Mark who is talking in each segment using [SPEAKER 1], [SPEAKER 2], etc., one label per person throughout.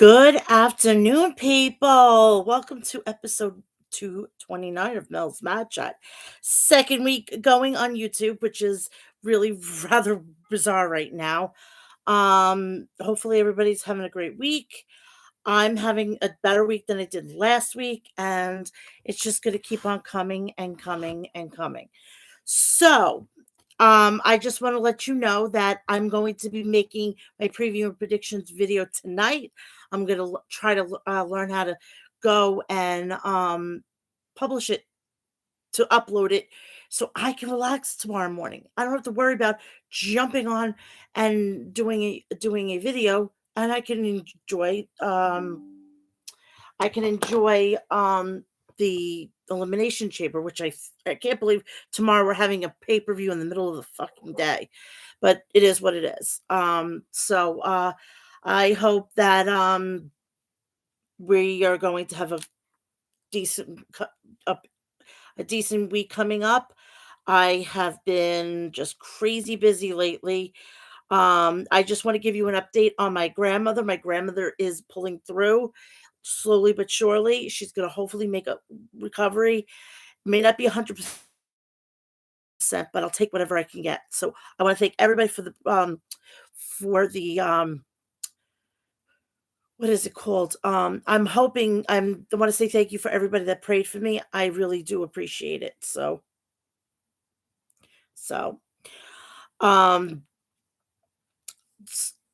[SPEAKER 1] Good afternoon, people. Welcome to episode 229 of Mel's Mad Chat. Second week going on YouTube, which is really rather bizarre right now. Hopefully everybody's having a great week. I'm having a better week than I did last week, and it's just going to keep on coming and coming and coming. So, I just want to let you know that I'm going to be making my preview and predictions video tonight. I'm going to try to learn how to go and publish it, to upload it, so I can relax tomorrow morning. I don't have to worry about jumping on and doing a video, and I can enjoy the Elimination Chamber, which I can't believe tomorrow we're having a pay-per-view in the middle of the fucking day, but it is what it is. I hope that we are going to have decent co- a, a decent week coming up. I have been just crazy busy lately. I just want to give you an update on my grandmother. My grandmother is pulling through slowly but surely. She's going to hopefully make a recovery. May not be 100%, but I'll take whatever I can get. So I want to thank everybody for the what is it called? I want to say thank you for everybody that prayed for me. I really do appreciate it. So um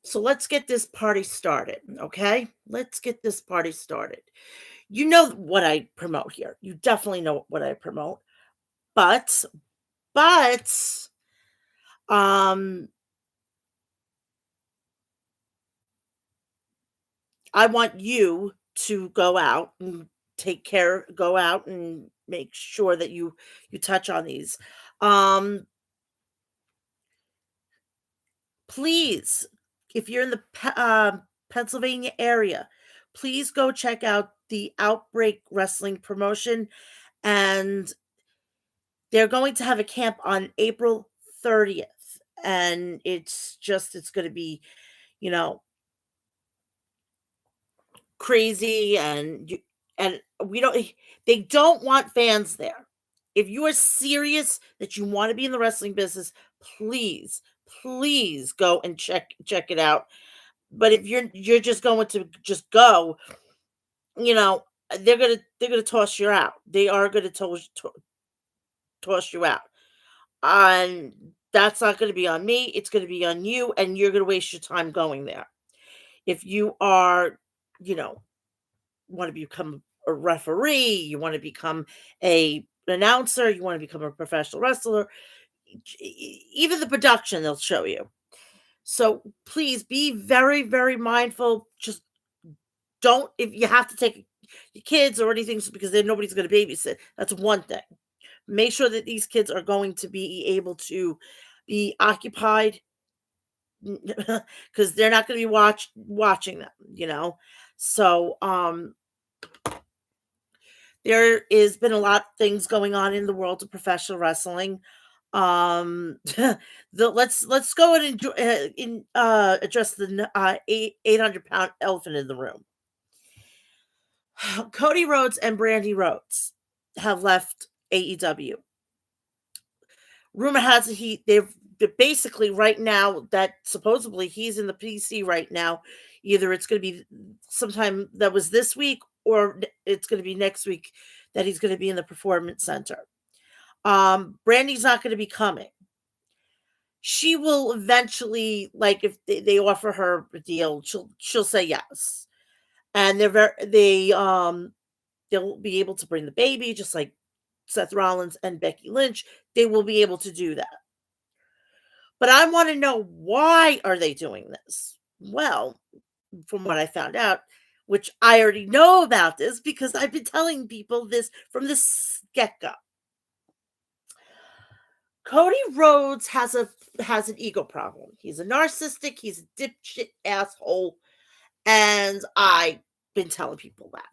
[SPEAKER 1] so let's get this party started, okay? Let's get this party started. You know what I promote here. You definitely know what I promote. But but um I want you to go out and make sure that you touch on these. Um Please, if you're in the Pennsylvania area, please go check out the Outbreak Wrestling promotion, and they're going to have a camp on April 30th, and it's going to be, you know, crazy, and we don't they don't want fans there. If you are serious that you want to be in the wrestling business, please, please go and check it out. But if you're just going to just go, you know, they're gonna toss you out. They are gonna toss you out. And that's not gonna be on me. It's gonna be on you, and you're gonna waste your time going there. If you are, you know, want to become a referee, you want to become a announcer, you want to become a professional wrestler, even the production they'll show you. So please be very, very mindful. Just don't, if you have to take your kids or anything, because then nobody's going to babysit. That's one thing. Make sure that these kids are going to be able to be occupied, because they're not going to be watching them. So there has been a lot of things going on in the world of professional wrestling. Let's go and address the 800-pound elephant in the room. Cody Rhodes and Brandy Rhodes have left AEW. Rumor has it they've basically right now that supposedly he's in the PC right now. Either it's going to be sometime that was this week, or it's going to be next week that he's going to be in the Performance Center. Brandy's not going to be coming. She will eventually, like, if they offer her a deal, she'll say yes. And they'll be able to bring the baby, just like Seth Rollins and Becky Lynch. They will be able to do that. But I want to know, why are they doing this? Well, from what I found out, which I already know about this because I've been telling people this from the get-go. Cody Rhodes has an ego problem. He's a narcissistic, he's a dipshit asshole, and I've been telling people that.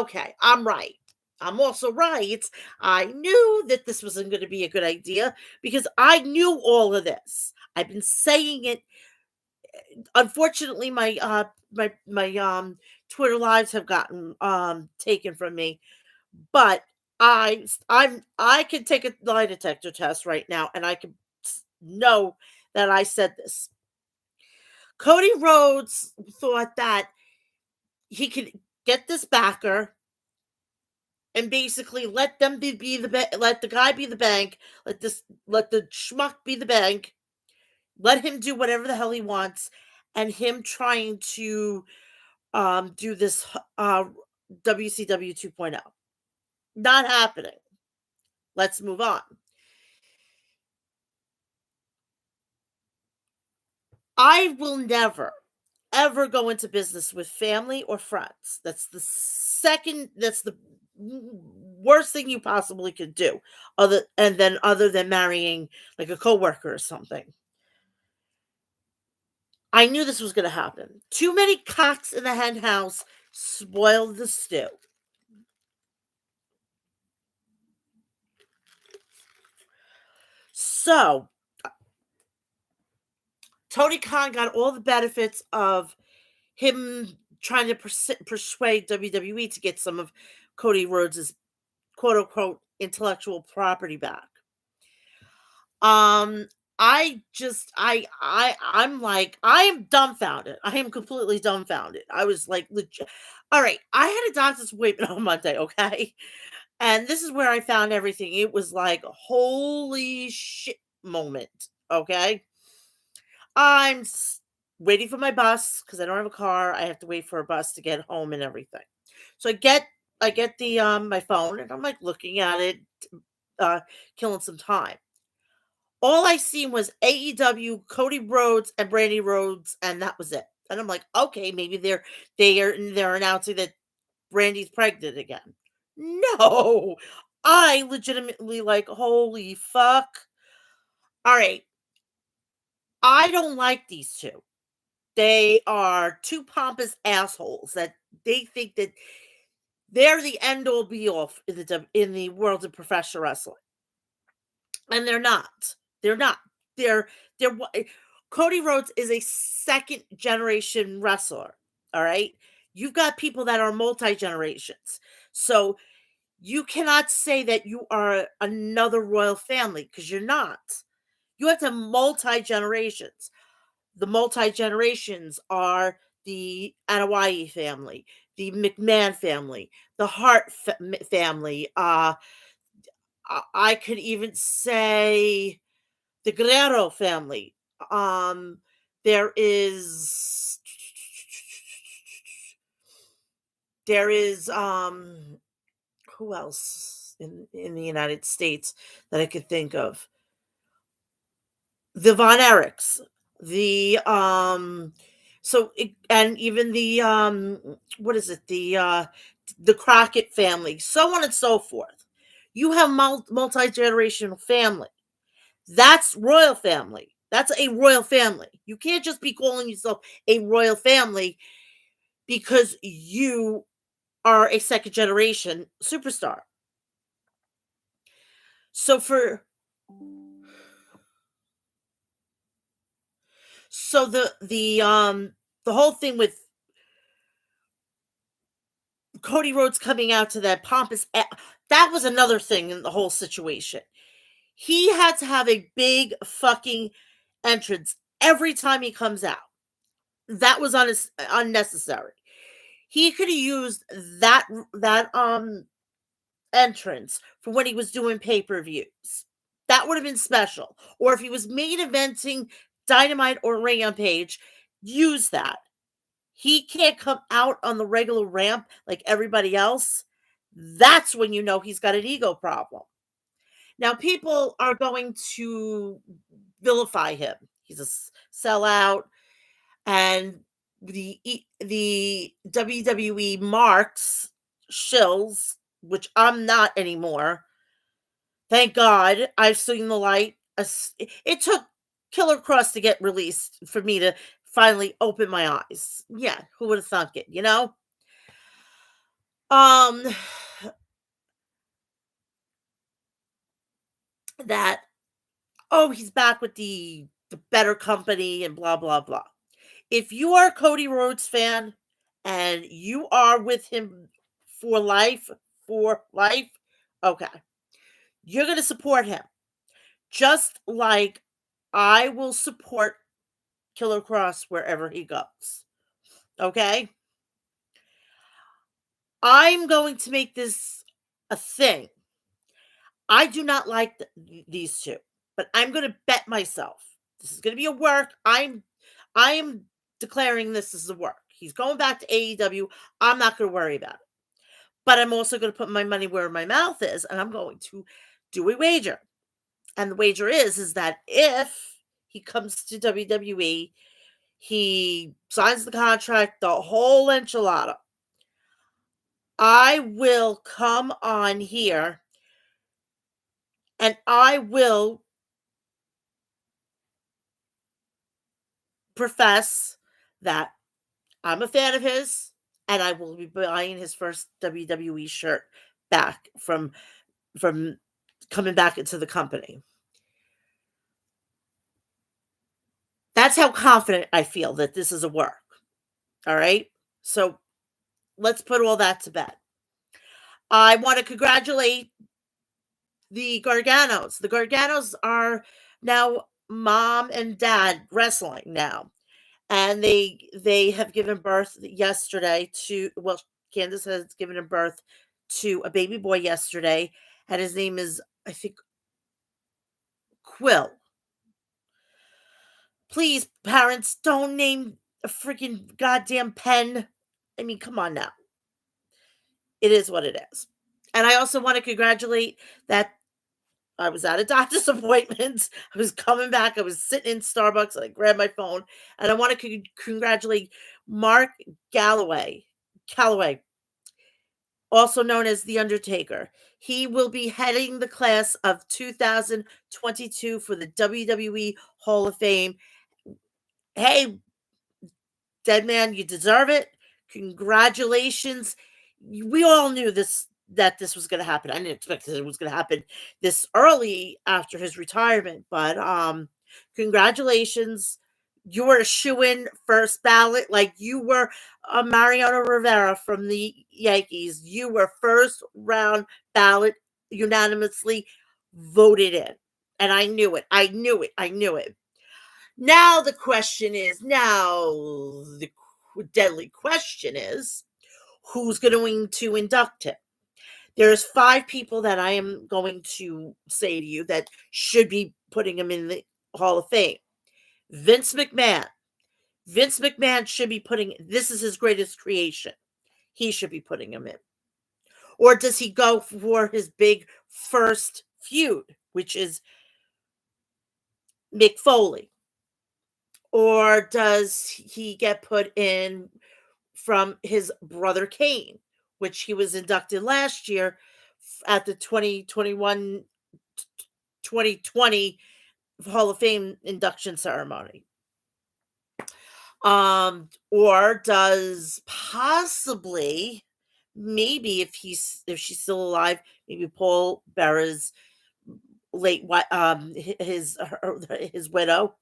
[SPEAKER 1] Okay, I'm right. I'm also right. I knew that this wasn't going to be a good idea because I knew all of this. I've been saying it unfortunately, my Twitter lives have gotten, taken from me, but I can take a lie detector test right now, and I can know that I said this. Cody Rhodes thought that he could get this backer and basically let the guy be the bank, let the schmuck be the bank, let him do whatever the hell he wants, and him trying to do this WCW 2.0. Not happening. Let's move on. I will never ever go into business with family or friends. That's the worst thing you possibly could do. Other than marrying like a coworker or something. I knew this was going to happen. Too many cocks in the hen house spoiled the stew. So, Tony Khan got all the benefits of him trying to persuade WWE to get some of Cody Rhodes's quote unquote intellectual property back. Um, I'm like, I am dumbfounded. I am completely dumbfounded. I was like, legit. All right, I had a doctor's appointment on Monday, okay? And this is where I found everything. It was like, holy shit moment, okay? I'm waiting for my bus because I don't have a car. I have to wait for a bus to get home and everything. So I get the my phone and I'm like looking at it, uh, killing some time. All I seen was AEW, Cody Rhodes, and Brandy Rhodes, and that was it. And I'm like, okay, maybe they're announcing that Brandy's pregnant again. No, I legitimately like, holy fuck. All right, I don't like these two. They are two pompous assholes that they think that they're the end all be all in in the world of professional wrestling, and they're not. They're not. They're Cody Rhodes is a second generation wrestler. All right, you've got people that are multi generations, so you cannot say that you are another royal family because you're not. You have to have multi generations. The multi generations are the Anawai family, the McMahon family, the Hart family. I could even say the Guerrero family. Um, there is there is who else in the United States that I could think of? The Von Erichs, the and even the what is it? The Crockett family, so on and so forth. You have multi-generational family. That's royal family. That's a royal family. You can't just be calling yourself a royal family because you are a second generation superstar. So for so the whole thing with Cody Rhodes coming out to that that was another thing in the whole situation. He had to have a big fucking entrance every time he comes out. That was unnecessary. He could have used that entrance for when he was doing pay-per-views. That would have been special. Or if he was main eventing Dynamite or Rampage, use that. He can't come out on the regular ramp like everybody else. That's when you know he's got an ego problem. Now, people are going to vilify him. He's a sellout, and the WWE marks shills, which I'm not anymore. Thank God I've seen the light. It took Killer Cross to get released for me to finally open my eyes. Yeah, who would have thunk it, you know? Um that oh, he's back with the better company and blah blah blah. If you are a Cody Rhodes fan and you are with him for life, okay, you're going to support him. Just like I will support Killer Cross wherever he goes. Okay? I'm going to make this a thing. I do not like these two, but I'm going to bet myself. This is going to be a work. I am declaring this as a work. He's going back to AEW. I'm not going to worry about it. But I'm also going to put my money where my mouth is, and I'm going to do a wager. And the wager is that if he comes to WWE, he signs the contract, the whole enchilada, I will come on here and I will profess that I'm a fan of his and I will be buying his first WWE shirt back from coming back into the company. That's how confident I feel that this is a work. All right? So let's put all that to bed. I want to congratulate the Garganos. The Garganos are now mom and dad wrestling now. And they have given birth yesterday to, well, Candace has given a birth to a baby boy yesterday, and his name is, I think, Quill. Please, parents, don't name a freaking goddamn pen. I mean, come on now. It is what it is. And I also want to congratulate that I was at a doctor's appointment. I was coming back. I was sitting in Starbucks. And I grabbed my phone, and I want to congratulate Mark Calloway, also known as The Undertaker. He will be heading the class of 2022 for the WWE Hall of Fame. Hey, dead man, you deserve it. Congratulations. We all knew that this was going to happen. I didn't expect that it was going to happen this early after his retirement, but congratulations. You were a shoe-in first ballot, like you were Mariano Rivera from the Yankees. You were first round ballot, unanimously voted in. And I knew it. I knew it. I knew it. Now the deadly question is, who's going to induct him? There's 5 people that I am going to say to you that should be putting him in the Hall of Fame. Vince McMahon. Vince McMahon should be putting, this is his greatest creation. He should be putting him in. Or does he go for his big first feud, which is Mick Foley? Or does he get put in from his brother Kane, which he was inducted last year at the 2020 Hall of Fame induction ceremony? Or does possibly, maybe if she's still alive, maybe Paul Bearer's late his widow,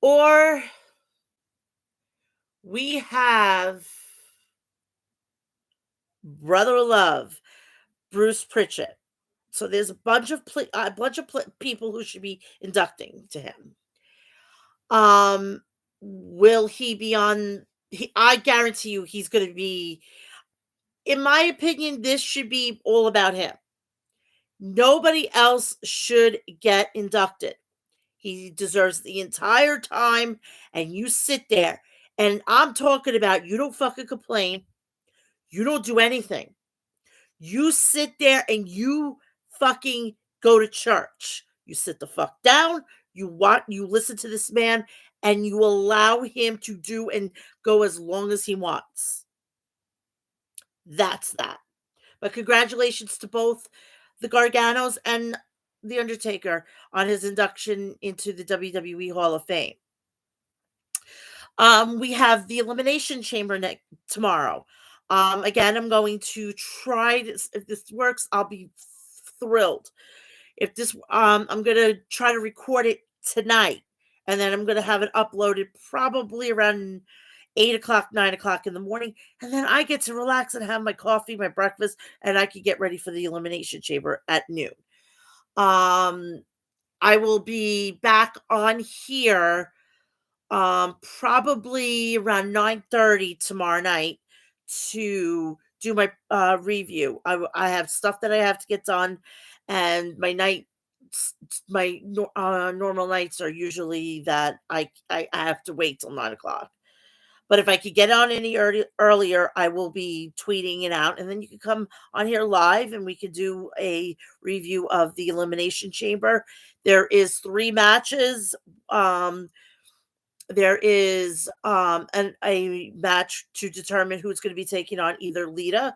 [SPEAKER 1] or we have Brother Love, Bruce Pritchett. So there's a bunch of people who should be inducting to him. Will he be on? I guarantee you, he's going to be. In my opinion, this should be all about him. Nobody else should get inducted. He deserves the entire time, and you sit there. And I'm talking about, you don't fucking complain. You don't do anything. You sit there and you fucking go to church. You sit the fuck down. You listen to this man, and you allow him to do and go as long as he wants. That's that. But congratulations to both the Garganos and the Undertaker on his induction into the WWE Hall of Fame. We have the Elimination Chamber tomorrow. Again, I'm going to try this. If this works, I'll be thrilled. If this, I'm going to try to record it tonight and then I'm gonna have it uploaded probably around 8 o'clock, 9 o'clock in the morning, and then I get to relax and have my coffee, my breakfast, and I can get ready for the Elimination Chamber at noon. Um, I will be back on here probably around 9:30 tomorrow night to do my review. I have stuff that I have to get done, and my normal nights are usually that I have to wait till 9 o'clock. But if I could get on any earlier, I will be tweeting it out, and then you can come on here live, and we could do a review of the Elimination Chamber. There is 3 matches. There is a match to determine who's going to be taking on either Lita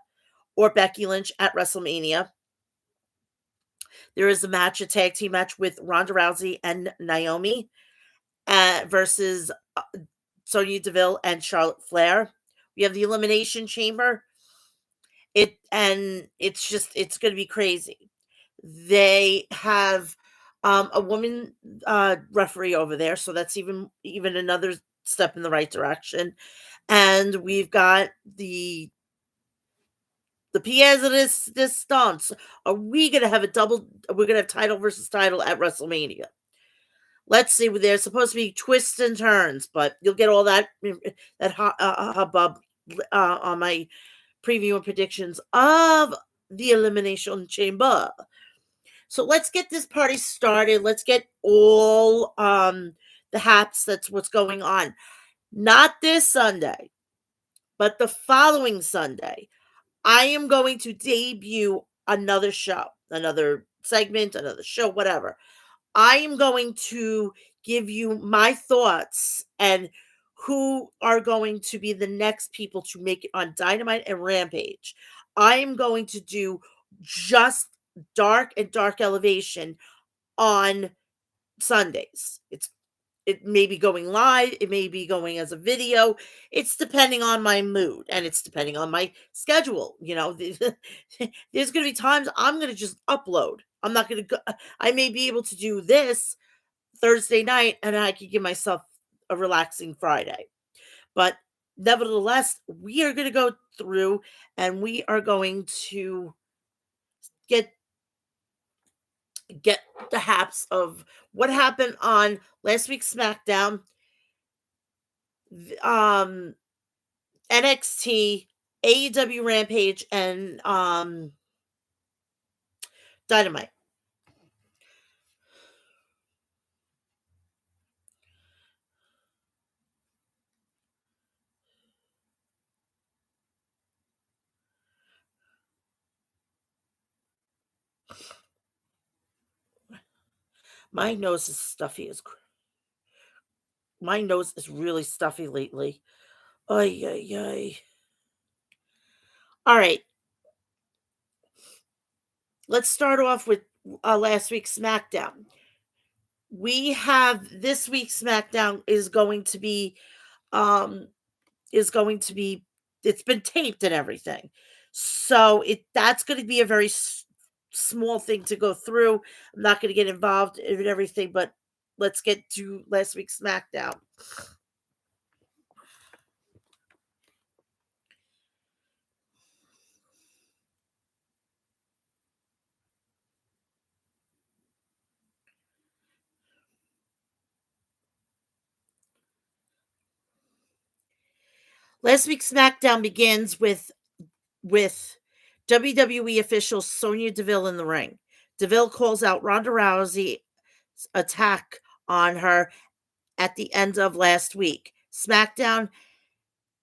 [SPEAKER 1] or Becky Lynch at WrestleMania. There is a tag team match with Ronda Rousey and Naomi versus Sonya Deville and Charlotte Flair. We have the Elimination Chamber. It's going to be crazy. They have a woman referee over there, so that's even another step in the right direction. And we've got the pièce de resistance. Are we going to have a double? We're going to have title versus title at WrestleMania. Let's see. There's supposed to be twists and turns, but you'll get all that hubbub on my preview and predictions of the Elimination Chamber. So let's get this party started. Let's get all the haps. That's what's going on. Not this Sunday, but the following Sunday, I am going to debut another show, another segment, another show, whatever. I am going to give you my thoughts and who are going to be the next people to make it on Dynamite and Rampage. I am going to do just Dark and Dark Elevation on Sundays. It may be going live, it may be going as a video. It's depending on my mood and it's depending on my schedule. There's going to be times I'm going to just upload. I'm not going to go. I may be able to do this Thursday night and I can give myself a relaxing Friday. But nevertheless, we are going to go through and we are going to get the haps of what happened on last week's SmackDown, um, NXT, AEW Rampage, and Dynamite. My nose is stuffy as my nose is really stuffy lately. Ay ay ay. All right, let's start off with last week's SmackDown. We have this week's SmackDown um is going to be it's been taped and everything. So that's going to be a very small thing to go through. I'm not going to get involved in everything, but let's get to last week's SmackDown. Last week's SmackDown begins with WWE official Sonya Deville in the ring. Deville calls out Ronda Rousey's attack on her at the end of last week. SmackDown,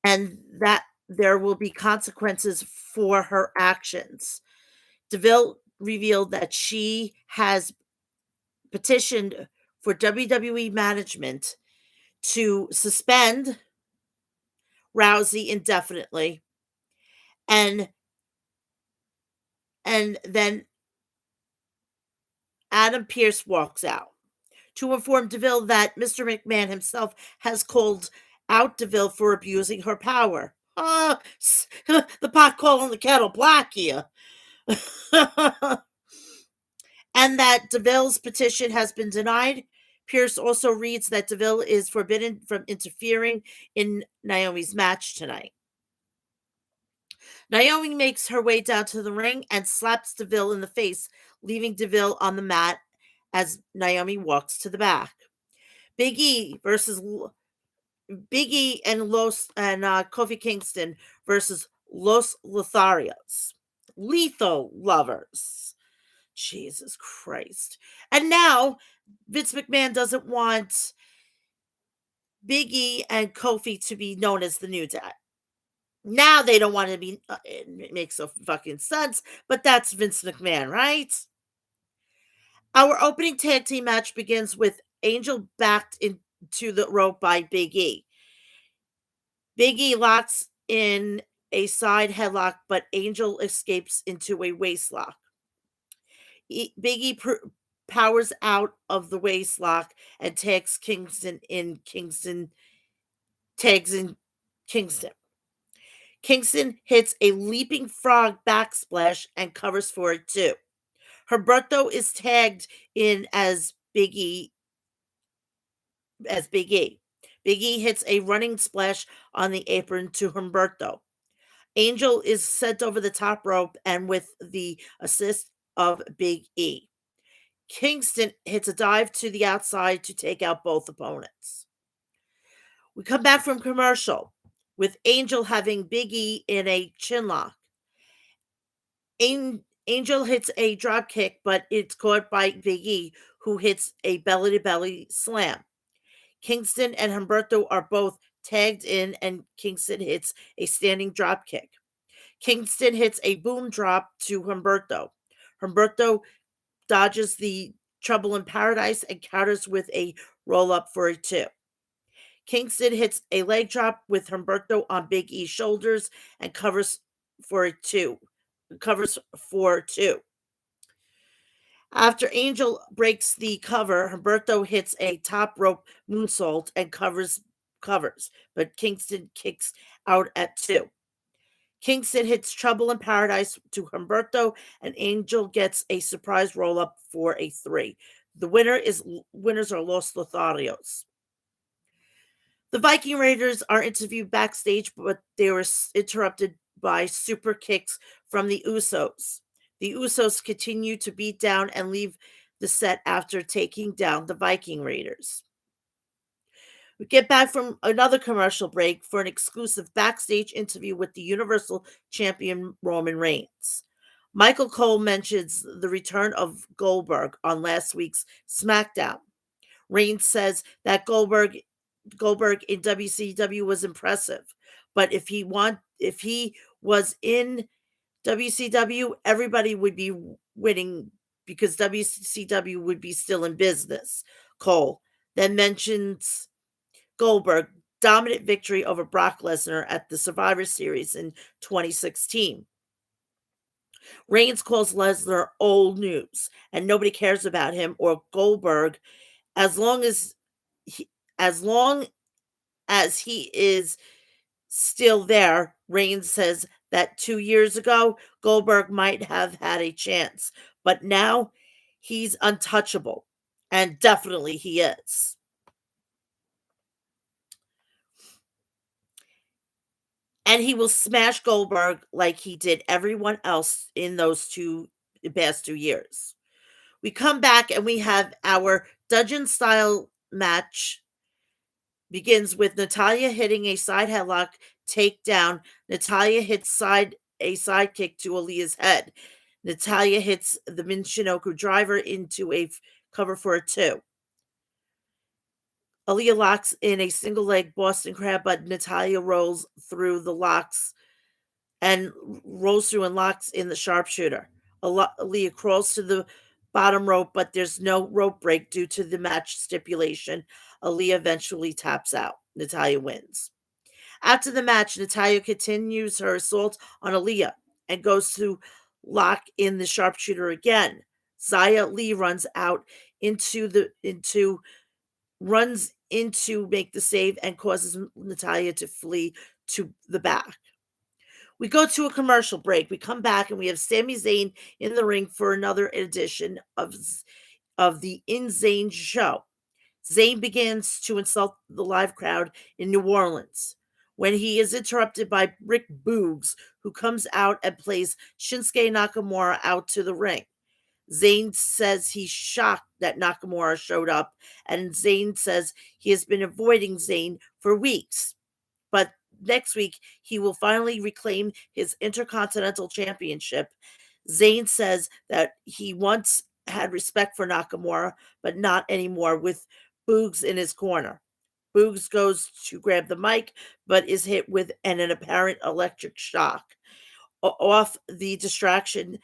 [SPEAKER 1] and that there will be consequences for her actions. DeVille revealed that she has petitioned for WWE management to suspend Rousey indefinitely, and then Adam Pearce walks out to inform DeVille that Mr. McMahon himself has called out DeVille for abusing her power. The pot calling the kettle black here. And that DeVille's petition has been denied Pierce also reads that Deville is forbidden from interfering in Naomi's match tonight. Naomi makes her way down to the ring and slaps Deville in the face, leaving Deville on the mat as Naomi walks to the back. Big E versus Big E and Kofi Kingston versus Los Lotharios. Lethal lovers. Jesus Christ. And now Vince McMahon doesn't want Big E and Kofi to be known as the New Day. Now they don't want to be, it makes no fucking sense, but that's Vince McMahon, right? Our opening tag team match begins with Angel backed into the rope by Big E. Big E locks in a side headlock, but Angel escapes into a waist lock. Big E powers out of the waist lock and tags Kingston in. Tags in Kingston. Kingston hits a leaping frog backsplash and covers for it too. Humberto is tagged in as Big E. Big E hits a running splash on the apron to Humberto. Angel is sent over the top rope and with the assist of Big E. Kingston hits a dive to the outside to take out both opponents. We come back from commercial with Angel having Big E in a chin lock. Angel hits a drop kick, but it's caught by Big E, who hits a belly to belly slam. Kingston and Humberto are both tagged in, and Kingston hits a standing drop kick. Kingston hits a boom drop to Humberto. Humberto dodges the Trouble in Paradise and counters with a roll up for a 2. Kingston hits a leg drop with Humberto on Big E's shoulders and covers for a 2. Covers for 2. After Angel breaks the cover, Humberto hits a top rope moonsault and covers, but Kingston kicks out at 2. Kingston hits Trouble in Paradise to Humberto, and Angel gets a surprise roll up for a 3. The winners are Los Lotharios. The Viking Raiders are interviewed backstage, but they were interrupted by super kicks from the Usos. The Usos continue to beat down and leave the set after taking down the Viking Raiders. We get back from another commercial break for an exclusive backstage interview with the Universal Champion Roman Reigns. Michael Cole mentions the return of Goldberg on last week's SmackDown. Reigns says that Goldberg in WCW was impressive, but if he was in WCW, everybody would be winning because WCW would be still in business. Cole then mentions Goldberg dominant victory over Brock Lesnar at the Survivor Series in 2016. Reigns calls Lesnar old news, and nobody cares about him or Goldberg as long as he, as long as he is still there. Reigns says that 2 years ago Goldberg might have had a chance, but now he's untouchable, and definitely he is. And he will smash Goldberg like he did everyone else in those past 2 years. We come back and we have our dungeon style match begins with Natalya hitting a side headlock takedown. Natalya hits a side kick to Aaliyah's head. Natalya hits the Michinoku driver into a cover for a 2. Aaliyah locks in a single leg Boston Crab, but Natalya rolls through and locks in the sharpshooter. Aaliyah crawls to the bottom rope, but there's no rope break due to the match stipulation. Aaliyah eventually taps out. Natalya wins. After the match, Natalya continues her assault on Aaliyah and goes to lock in the sharpshooter again. Xia Li runs into make the save and causes Natalya to flee to the back. We go to a commercial break. We come back and we have Sami Zayn in the ring for another edition of the Insane Show. Zayn begins to insult the live crowd in New Orleans when he is interrupted by Rick Boogs, who comes out and plays Shinsuke Nakamura out to the ring. Zayn says he's shocked that Nakamura showed up, and Zayn says he has been avoiding Zayn for weeks. But next week, he will finally reclaim his Intercontinental Championship. Zayn says that he once had respect for Nakamura, but not anymore, with Boogs in his corner. Boogs goes to grab the mic, but is hit with an apparent electric shock. Off the distraction,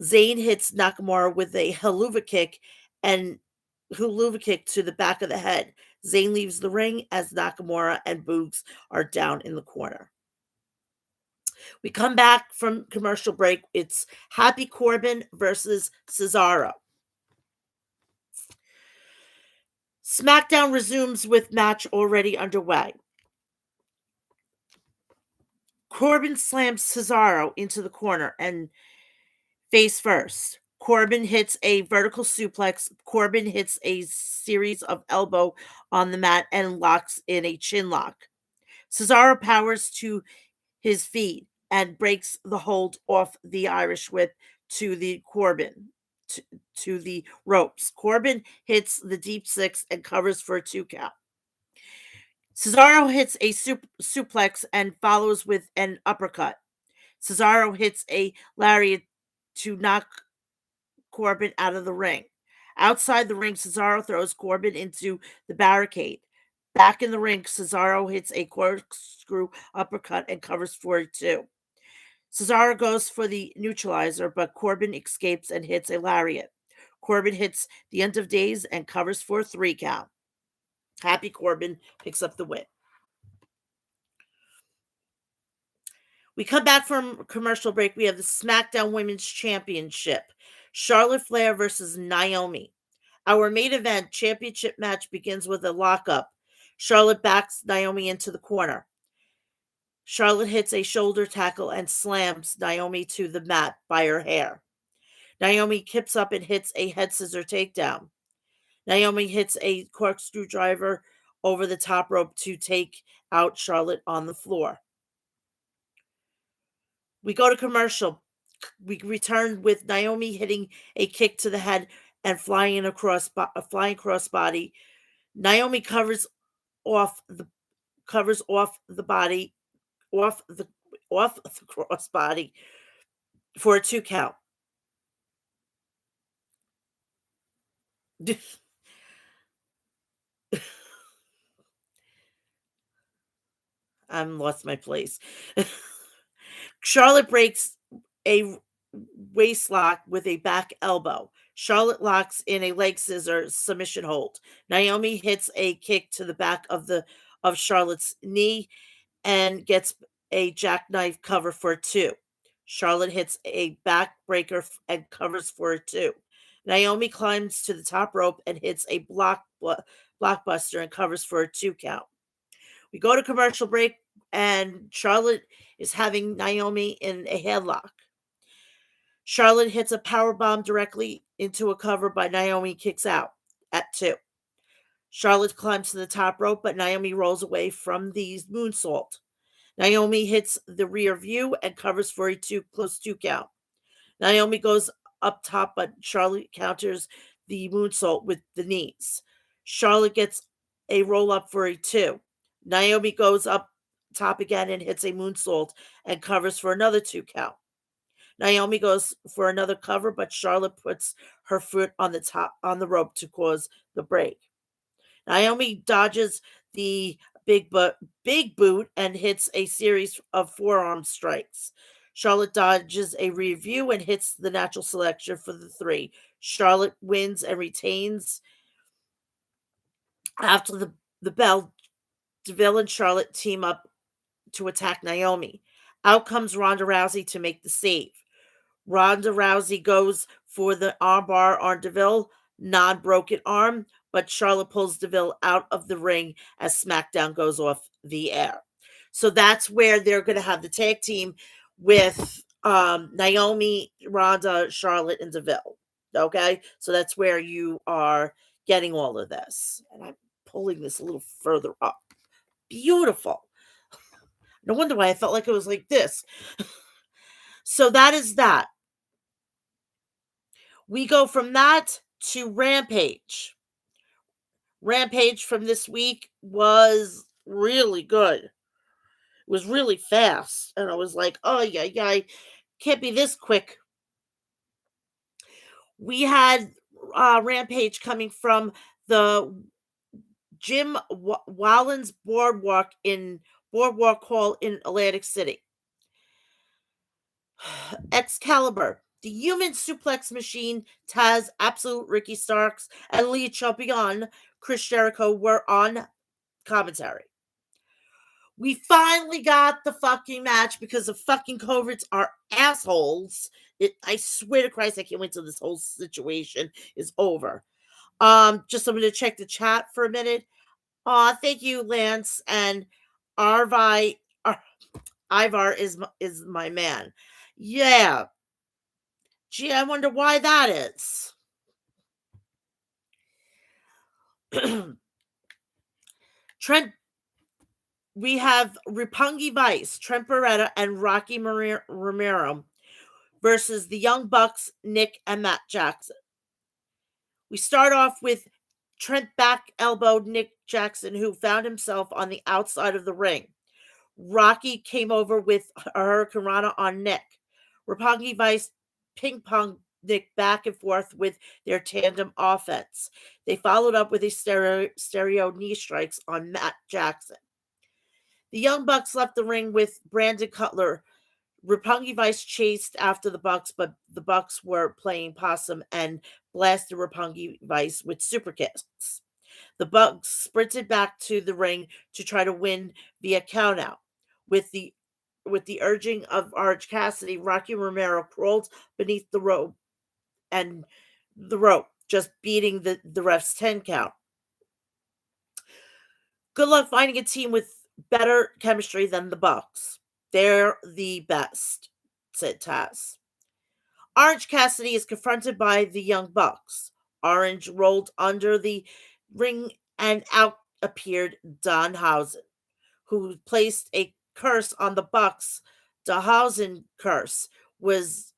[SPEAKER 1] Zayn hits Nakamura with a haluva kick to the back of the head. Zayn leaves the ring as Nakamura and Boogs are down in the corner. We come back from commercial break. It's Happy Corbin versus Cesaro. SmackDown resumes with match already underway. Corbin slams Cesaro into the corner and face first. Corbin hits a vertical suplex. Corbin hits a series of elbow on the mat and locks in a chin lock. Cesaro powers to his feet and breaks the hold off the Irish whip to the to the ropes. Corbin hits the deep six and covers for a 2 count. Cesaro hits a suplex and follows with an uppercut. Cesaro hits a lariat to knock Corbin out of the ring. Outside the ring, Cesaro throws Corbin into the barricade. Back in the ring, Cesaro hits a corkscrew uppercut and covers for it too. Cesaro goes for the neutralizer, but Corbin escapes and hits a lariat. Corbin hits the end of days and covers for a 3 count. Happy Corbin picks up the win. We come back from commercial break. We have the SmackDown Women's Championship. Charlotte Flair versus Naomi. Our main event championship match begins with a lockup. Charlotte backs Naomi into the corner. Charlotte hits a shoulder tackle and slams Naomi to the mat by her hair. Naomi kips up and hits a head scissor takedown. Naomi hits a corkscrew driver over the top rope to take out Charlotte on the floor. We go to commercial. We return with Naomi hitting a kick to the head and flying crossbody. Naomi off the covers off the crossbody for a 2 count. I'm lost my place. Charlotte breaks a waist lock with a back elbow. Charlotte locks in a leg scissor submission hold. Naomi hits a kick to the back of Charlotte's knee and gets a jackknife cover for 2. Charlotte hits a backbreaker and covers for a 2. Naomi climbs to the top rope and hits a blockbuster and covers for a 2 count. We go to commercial break, and Charlotte is having Naomi in a headlock. Charlotte hits a power bomb directly into a cover, but Naomi kicks out at 2. Charlotte climbs to the top rope, but Naomi rolls away from the moonsault. Naomi hits the rear view and covers for a close 2 count. Naomi goes up top, but Charlotte counters the moonsault with the knees. Charlotte gets a roll up for a 2. Naomi goes up top again and hits a moonsault and covers for another 2 count. Naomi goes for another cover, but Charlotte puts her foot on the rope to cause the break. Naomi dodges the big boot and hits a series of forearm strikes. Charlotte dodges a review and hits the natural selection for the 3. Charlotte wins and retains. After the bell, Deville and Charlotte team up to attack Naomi. Out comes Ronda Rousey to make the save. Ronda Rousey goes for the armbar on Deville, non-broken arm, but Charlotte pulls Deville out of the ring as SmackDown goes off the air. So that's where they're going to have the tag team with Naomi, Ronda, Charlotte, and Deville. Okay, so that's where you are getting all of this. And I'm pulling this a little further up. Beautiful. No wonder why I felt like it was like this. So that is that. We go from that to Rampage. Rampage from this week was really good. It was really fast. And I was like, oh, yeah, yeah, can't be this quick. We had Rampage coming from the Jim Wallen's Boardwalk Hall in Atlantic City. Excalibur, the Human Suplex Machine, Taz, Absolute Ricky Starks, and Lee Champion, Chris Jericho were on commentary. We finally got the fucking match because the fucking COVIDs are assholes. I swear to Christ, I can't wait till this whole situation is over. Just I'm gonna check the chat for a minute. Thank you, Lance, and Arvi. Ivar is my man. Yeah. Gee, I wonder why that is. Trent, we have Roppongi Vice, Trent Beretta, and Rocky Romero versus the Young Bucks, Nick and Matt Jackson. We start off with Trent back elbowed Nick Jackson, who found himself on the outside of the ring. Rocky came over with a Hurricane Rana on Nick. Roppongi Vice ping pong Nick back and forth with their tandem offense. They followed up with a stereo knee strikes on Matt Jackson. The Young Bucks left the ring with Brandon Cutler. Roppongi Vice chased after the Bucks, but the Bucks were playing possum and blasted Roppongi Vice with super kicks. The Bucks sprinted back to the ring to try to win via countout. With the urging of Orange Cassidy, Rocky Romero crawled beneath the rope just beating the ref's 10 count. Good luck finding a team with better chemistry than the Bucks. They're the best, said Taz. Orange Cassidy is confronted by the Young Bucks. Orange rolled under the ring and out appeared Danhausen, who placed a curse on the Bucks. Danhausen curse was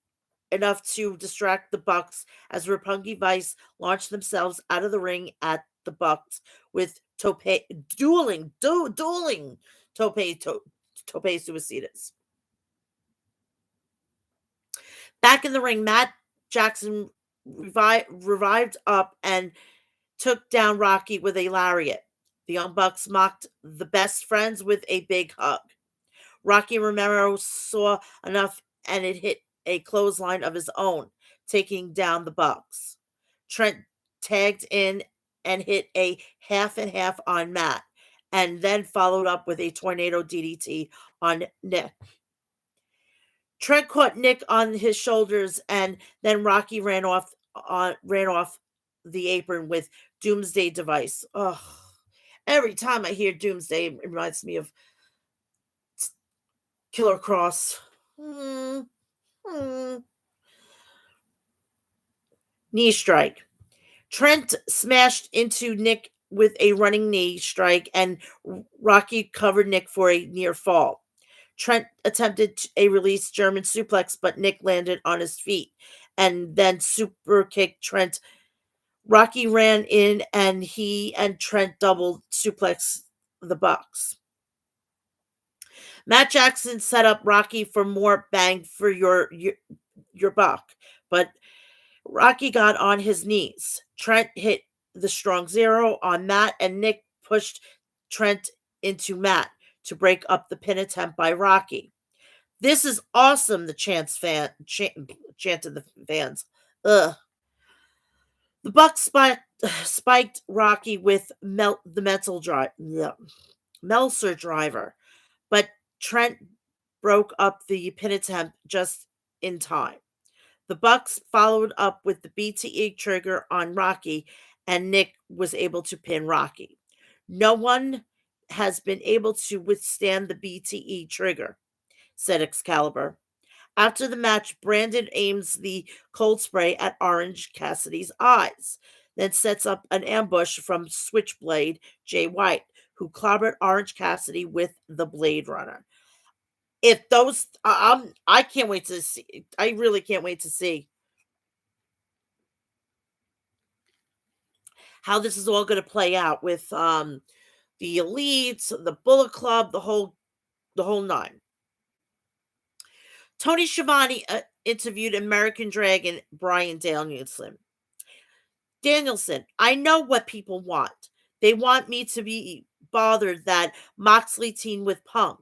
[SPEAKER 1] enough to distract the Bucks as Roppongi Vice launched themselves out of the ring at the Bucks with dueling tope suicidas. Back in the ring, Matt Jackson revived up and took down Rocky with a lariat. The Young Bucks mocked the best friends with a big hug. Rocky Romero saw enough and it hit a clothesline of his own, taking down the Bucks. Trent tagged in and hit a half and half on Matt, and then followed up with a tornado DDT on Nick. Trent caught Nick on his shoulders, and then Rocky ran off the apron with Doomsday Device. Ugh. Every time I hear Doomsday, it reminds me of Killer Cross. Knee strike. Trent smashed into Nick with a running knee strike, and Rocky covered Nick for a near fall. Trent attempted a release German suplex, but Nick landed on his feet and then super kicked Trent. Rocky ran in, and he and Trent double suplex the Bucks. Matt Jackson set up Rocky for more bang for your buck, but Rocky got on his knees. Trent hit the strong zero on Matt, and Nick pushed Trent into Matt to break up the pin attempt by Rocky. This is awesome, the chanted the fans. Ugh. The Bucks spiked Rocky with the Meltzer driver, but Trent broke up the pin attempt just in time. The Bucks followed up with the BTE trigger on Rocky, and Nick was able to pin Rocky. No one has been able to withstand the BTE trigger, said Excalibur. After the match, Brandon aims the cold spray at Orange Cassidy's eyes. then sets up an ambush from Switchblade Jay White, who clobbered Orange Cassidy with the Blade Runner. If those, I can't wait to see. I really can't wait to see how this is all going to play out with the elites, the Bullet Club, the whole nine. Tony Schiavone interviewed American Dragon Brian Danielson. Danielson, I know what people want. They want me to be bothered that Moxley teamed with Punk.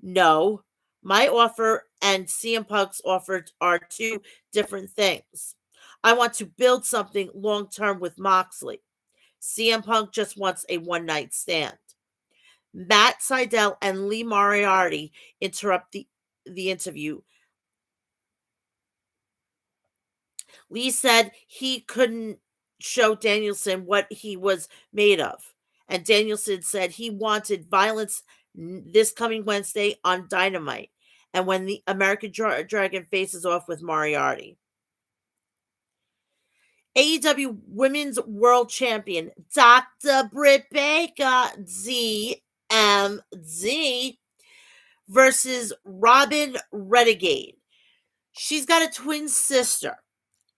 [SPEAKER 1] No, my offer and CM Punk's offer are two different things. I want to build something long term with Moxley. CM Punk just wants a one night stand. Matt Seidel and Lee Moriarty interrupt the interview. Lee said he couldn't show Danielson what he was made of. And Danielson said he wanted violence this coming Wednesday on Dynamite and when the American Dragon faces off with Moriarty. AEW Women's World Champion Dr. Britt Baker, DMD, versus Robin Renegade. She's got a twin sister.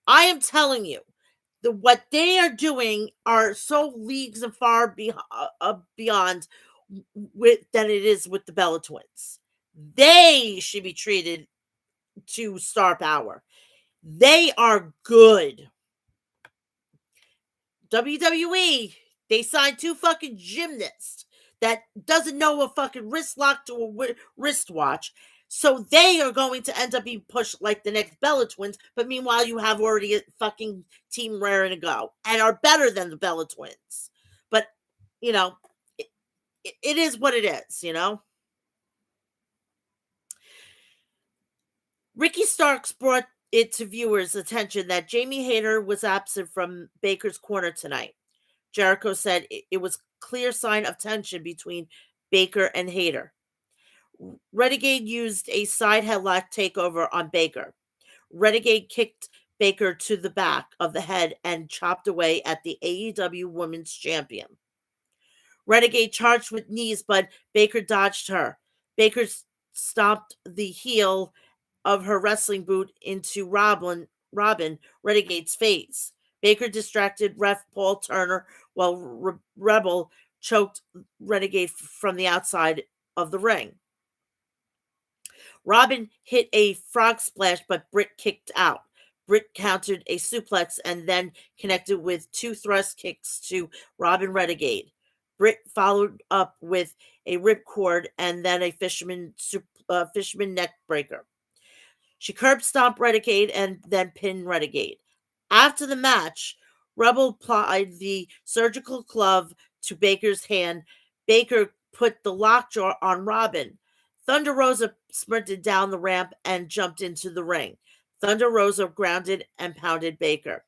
[SPEAKER 1] I am telling you, what they are doing are so leagues and far beyond than it is with the Bella Twins. They should be treated to star power. They are good. WWE, they signed two fucking gymnasts that doesn't know a fucking wrist lock to a wristwatch. So they are going to end up being pushed like the next Bella Twins. But meanwhile, you have already a fucking team raring to go and are better than the Bella Twins. But, you know, it is what it is, you know? Ricky Starks brought it to viewers' attention that Jamie Hayter was absent from Baker's corner tonight. Jericho said it was clear sign of tension between Baker and Hayter. Renegade used a side headlock takeover on Baker. Renegade kicked Baker to the back of the head and chopped away at the AEW Women's Champion. Renegade charged with knees, but Baker dodged her. Baker stomped the heel of her wrestling boot into Robin Renegade's face. Baker distracted ref Paul Turner while Rebel choked Renegade from the outside of the ring. Robin hit a frog splash, but Britt kicked out. Britt countered a suplex and then connected with two thrust kicks to Robin Renegade. Britt followed up with a ripcord and then a fisherman neck breaker. She curb stomped Renegade and then pinned Renegade. After the match, Rebel applied the surgical glove to Baker's hand. Baker put the lockjaw on Robin. Thunder Rosa sprinted down the ramp and jumped into the ring. Thunder Rosa grounded and pounded Baker.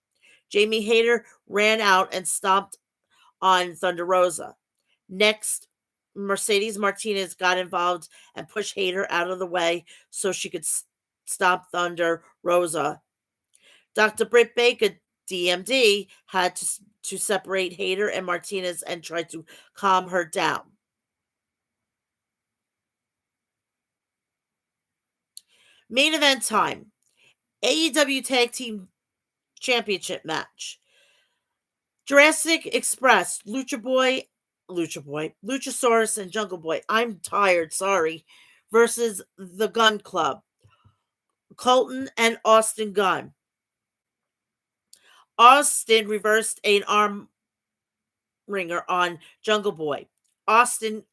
[SPEAKER 1] Jamie Hayter ran out and stomped on Thunder Rosa. Next, Mercedes Martinez got involved and pushed Hayter out of the way so she could stop Thunder Rosa. Dr. Britt Baker, DMD, had to separate Hayter and Martinez and try to calm her down. Main event time. AEW Tag Team Championship match. Jurassic Express, Luchasaurus, and Jungle Boy. I'm tired, sorry. Versus the Gun Club. Colton and Austin Gunn. Austin reversed an arm ringer on Jungle Boy. Austin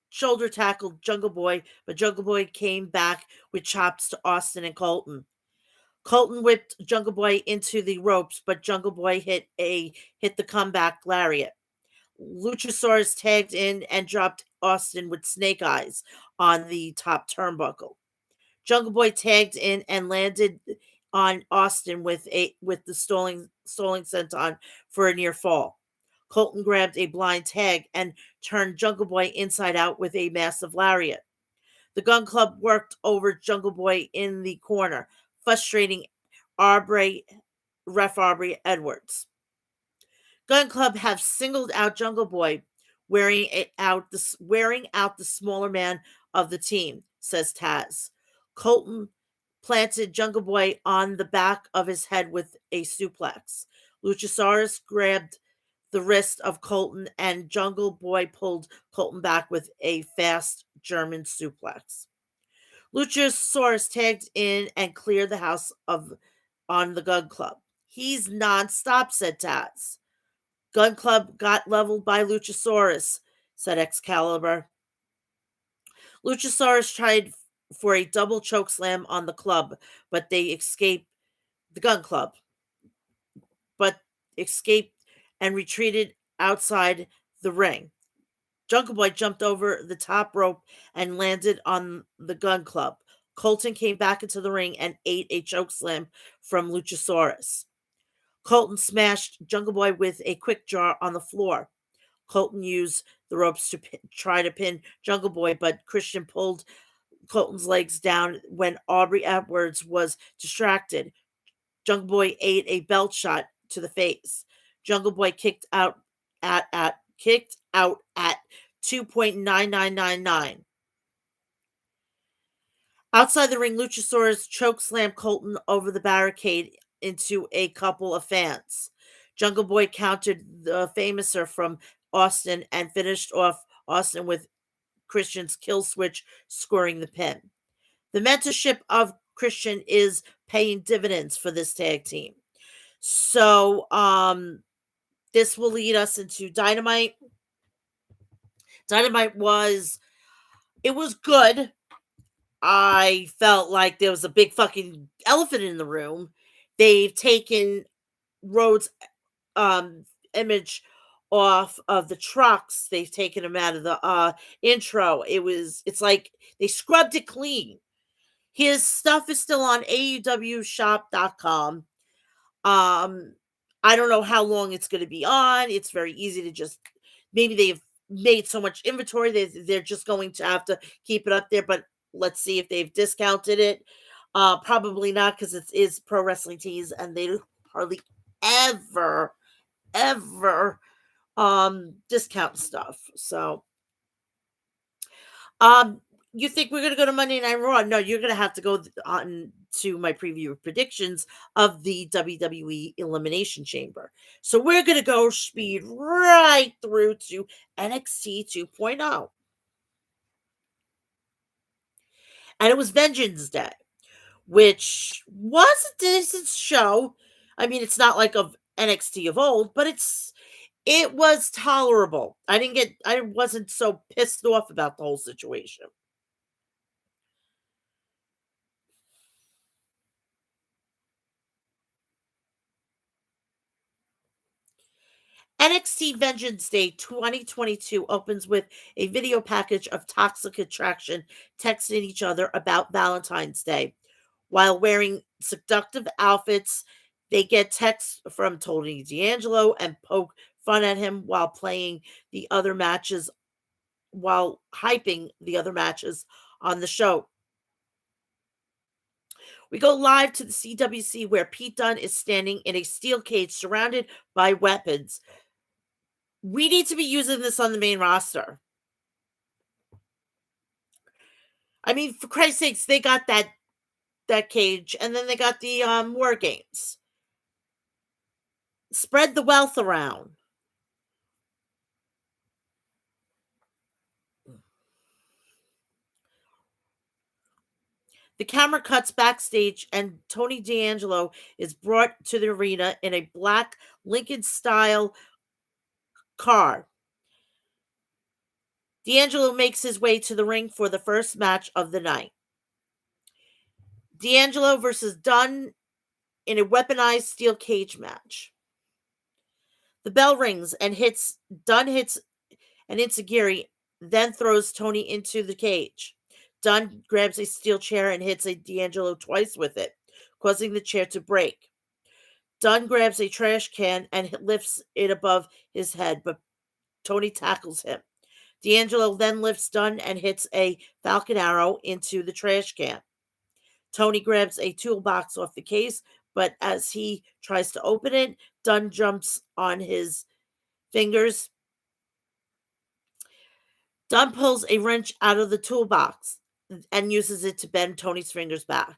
[SPEAKER 1] shoulder tackled Jungle Boy, but Jungle Boy came back with chops to Austin and Colton. Colton whipped Jungle Boy into the ropes, but Jungle Boy hit the comeback lariat. Luchasaurus tagged in and dropped Austin with snake eyes on the top turnbuckle. Jungle Boy tagged in and landed on Austin with the stoling senton for a near fall. Colton grabbed a blind tag and turned Jungle Boy inside out with a massive lariat. The Gun Club worked over Jungle Boy in the corner, frustrating Aubrey ref Aubrey Edwards. Gun Club have singled out Jungle Boy, wearing out the smaller man of the team, says Taz. Colton planted Jungle Boy on the back of his head with a suplex. Luchasaurus grabbed the wrist of Colton, and Jungle Boy pulled Colton back with a fast German suplex. Luchasaurus tagged in and cleared the house of on the Gun Club. He's nonstop, said Taz. Gun Club got leveled by Luchasaurus, said Excalibur. Luchasaurus tried for a double choke slam on the club, but they escaped the Gun Club, but escaped and retreated outside the ring. Jungle Boy jumped over the top rope and landed on the Gun Club. Colton came back into the ring and ate a choke slam from Luchasaurus. Colton smashed Jungle Boy with a quick draw on the floor. Colton used the ropes to try to pin Jungle Boy, but Christian pulled Colton's legs down when Aubrey Edwards was distracted. Jungle Boy ate a belt shot to the face. Jungle Boy kicked out at 2.9999. Outside the ring, Luchasaurus chokeslammed Colton over the barricade into a couple of fans. Jungle Boy countered the famouser from Austin and finished off Austin with Christian's kill switch, scoring the pin. The mentorship of Christian is paying dividends for this tag team. So, this will lead us into Dynamite. Dynamite was good. I felt like there was a big fucking elephant in the room. They've taken Rhodes' image off of the trucks. They've taken him out of the intro. It's like they scrubbed it clean. His stuff is still on AEWshop.com. I don't know how long it's going to be on. It's very easy to just, maybe they've made so much inventory they're just going to have to keep it up there, but let's see if they've discounted it. Probably not, because it is Pro Wrestling Tees and they hardly ever discount stuff. So you think we're going to go to Monday Night Raw? No, you're going to have to go on to my preview predictions of the WWE Elimination Chamber. So we're going to go speed right through to NXT 2.0. And it was Vengeance Day, which was a decent show. I mean, it's not like of NXT of old, but it was tolerable. I wasn't so pissed off about the whole situation. NXT Vengeance Day 2022 opens with a video package of Toxic Attraction texting each other about Valentine's Day. While wearing seductive outfits, they get texts from Tony D'Angelo and poke fun at him while hyping the other matches on the show. We go live to the CWC where Pete Dunne is standing in a steel cage surrounded by weapons. We need to be using this on the main roster. I mean, for Christ's sakes, they got that cage, and then they got the War Games. Spread the wealth around. The camera cuts backstage, and Tony D'Angelo is brought to the arena in a black Lincoln-style car. D'Angelo makes his way to the ring for the first match of the night. D'Angelo versus Dunne in a weaponized steel cage match. The bell rings and Dunne hits an enziguri, then throws Tony into the cage. Dunne grabs a steel chair and hits a D'Angelo twice with it, causing the chair to break. Dunne grabs a trash can and lifts it above his head, but Tony tackles him. D'Angelo then lifts Dunne and hits a Falcon Arrow into the trash can. Tony grabs a toolbox off the case, but as he tries to open it, Dunn jumps on his fingers. Dunn pulls a wrench out of the toolbox and uses it to bend Tony's fingers back,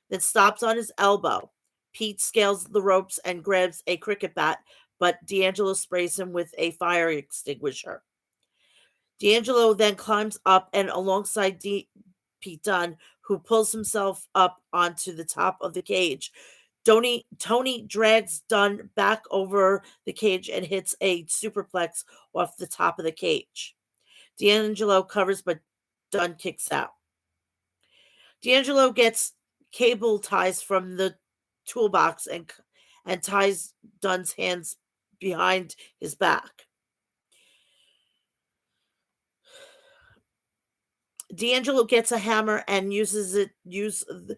[SPEAKER 1] then stops on his elbow. Pete scales the ropes and grabs a cricket bat, but D'Angelo sprays him with a fire extinguisher. D'Angelo then climbs up and alongside Pete Dunne, who pulls himself up onto the top of the cage. Tony drags Dunn back over the cage and hits a superplex off the top of the cage. D'Angelo covers, but Dunn kicks out. D'Angelo gets cable ties from the toolbox and ties Dunn's hands behind his back. D'Angelo gets a hammer and use the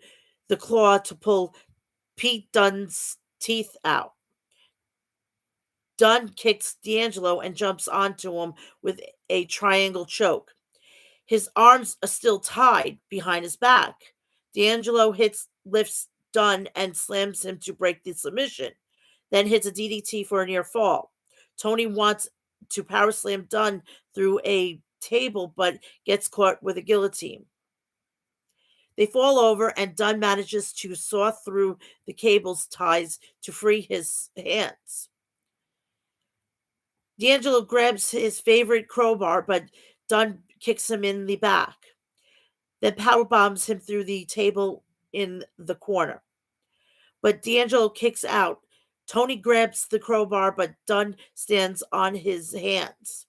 [SPEAKER 1] claw to pull Pete Dunn's teeth out. Dunn kicks D'Angelo and jumps onto him with a triangle choke. His arms are still tied behind his back. D'Angelo lifts Dunn and slams him to break the submission, then hits a DDT for a near fall. Tony wants to power slam Dunn through a table but gets caught with a guillotine. They fall over and Dunn manages to saw through the cable's ties to free his hands. D'Angelo grabs his favorite crowbar, but Dunn kicks him in the back, then power bombs him through the table in the corner. But D'Angelo kicks out. Tony grabs the crowbar, but Dunn stands on his hands,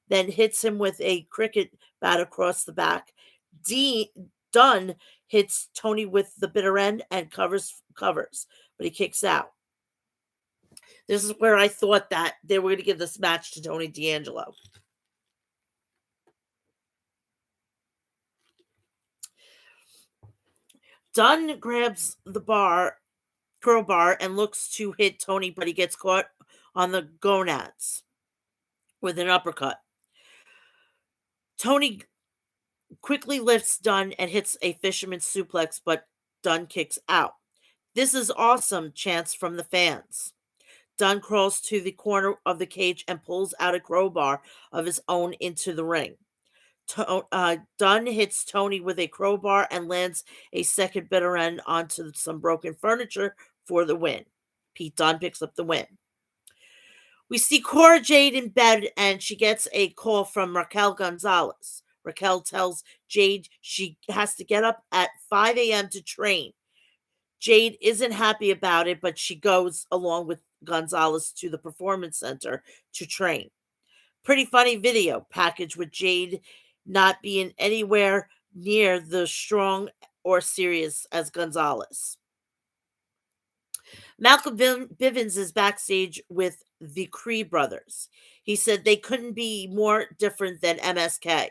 [SPEAKER 1] then hits him with a cricket bat across the back. Dunn hits Tony with the bitter end and covers, but he kicks out. This is where I thought that they were going to give this match to Tony D'Angelo. Dunn grabs the crowbar and looks to hit Tony, but he gets caught on the gonads with an uppercut. Tony quickly lifts Dunn and hits a fisherman suplex, but Dunn kicks out. This is awesome, chants from the fans. Dunn crawls to the corner of the cage and pulls out a crowbar of his own into the ring. Dunn hits Tony with a crowbar and lands a second bitter end onto some broken furniture for the win. Pete Dunne picks up the win. We see Cora Jade in bed and she gets a call from Raquel Gonzalez. Raquel tells Jade she has to get up at 5 a.m. to train. Jade isn't happy about it, but she goes along with Gonzalez to the performance center to train. Pretty funny video package with Jade not being anywhere near the strong or serious as Gonzalez. Malcolm Bivens is backstage with the Creed brothers. He said they couldn't be more different than MSK.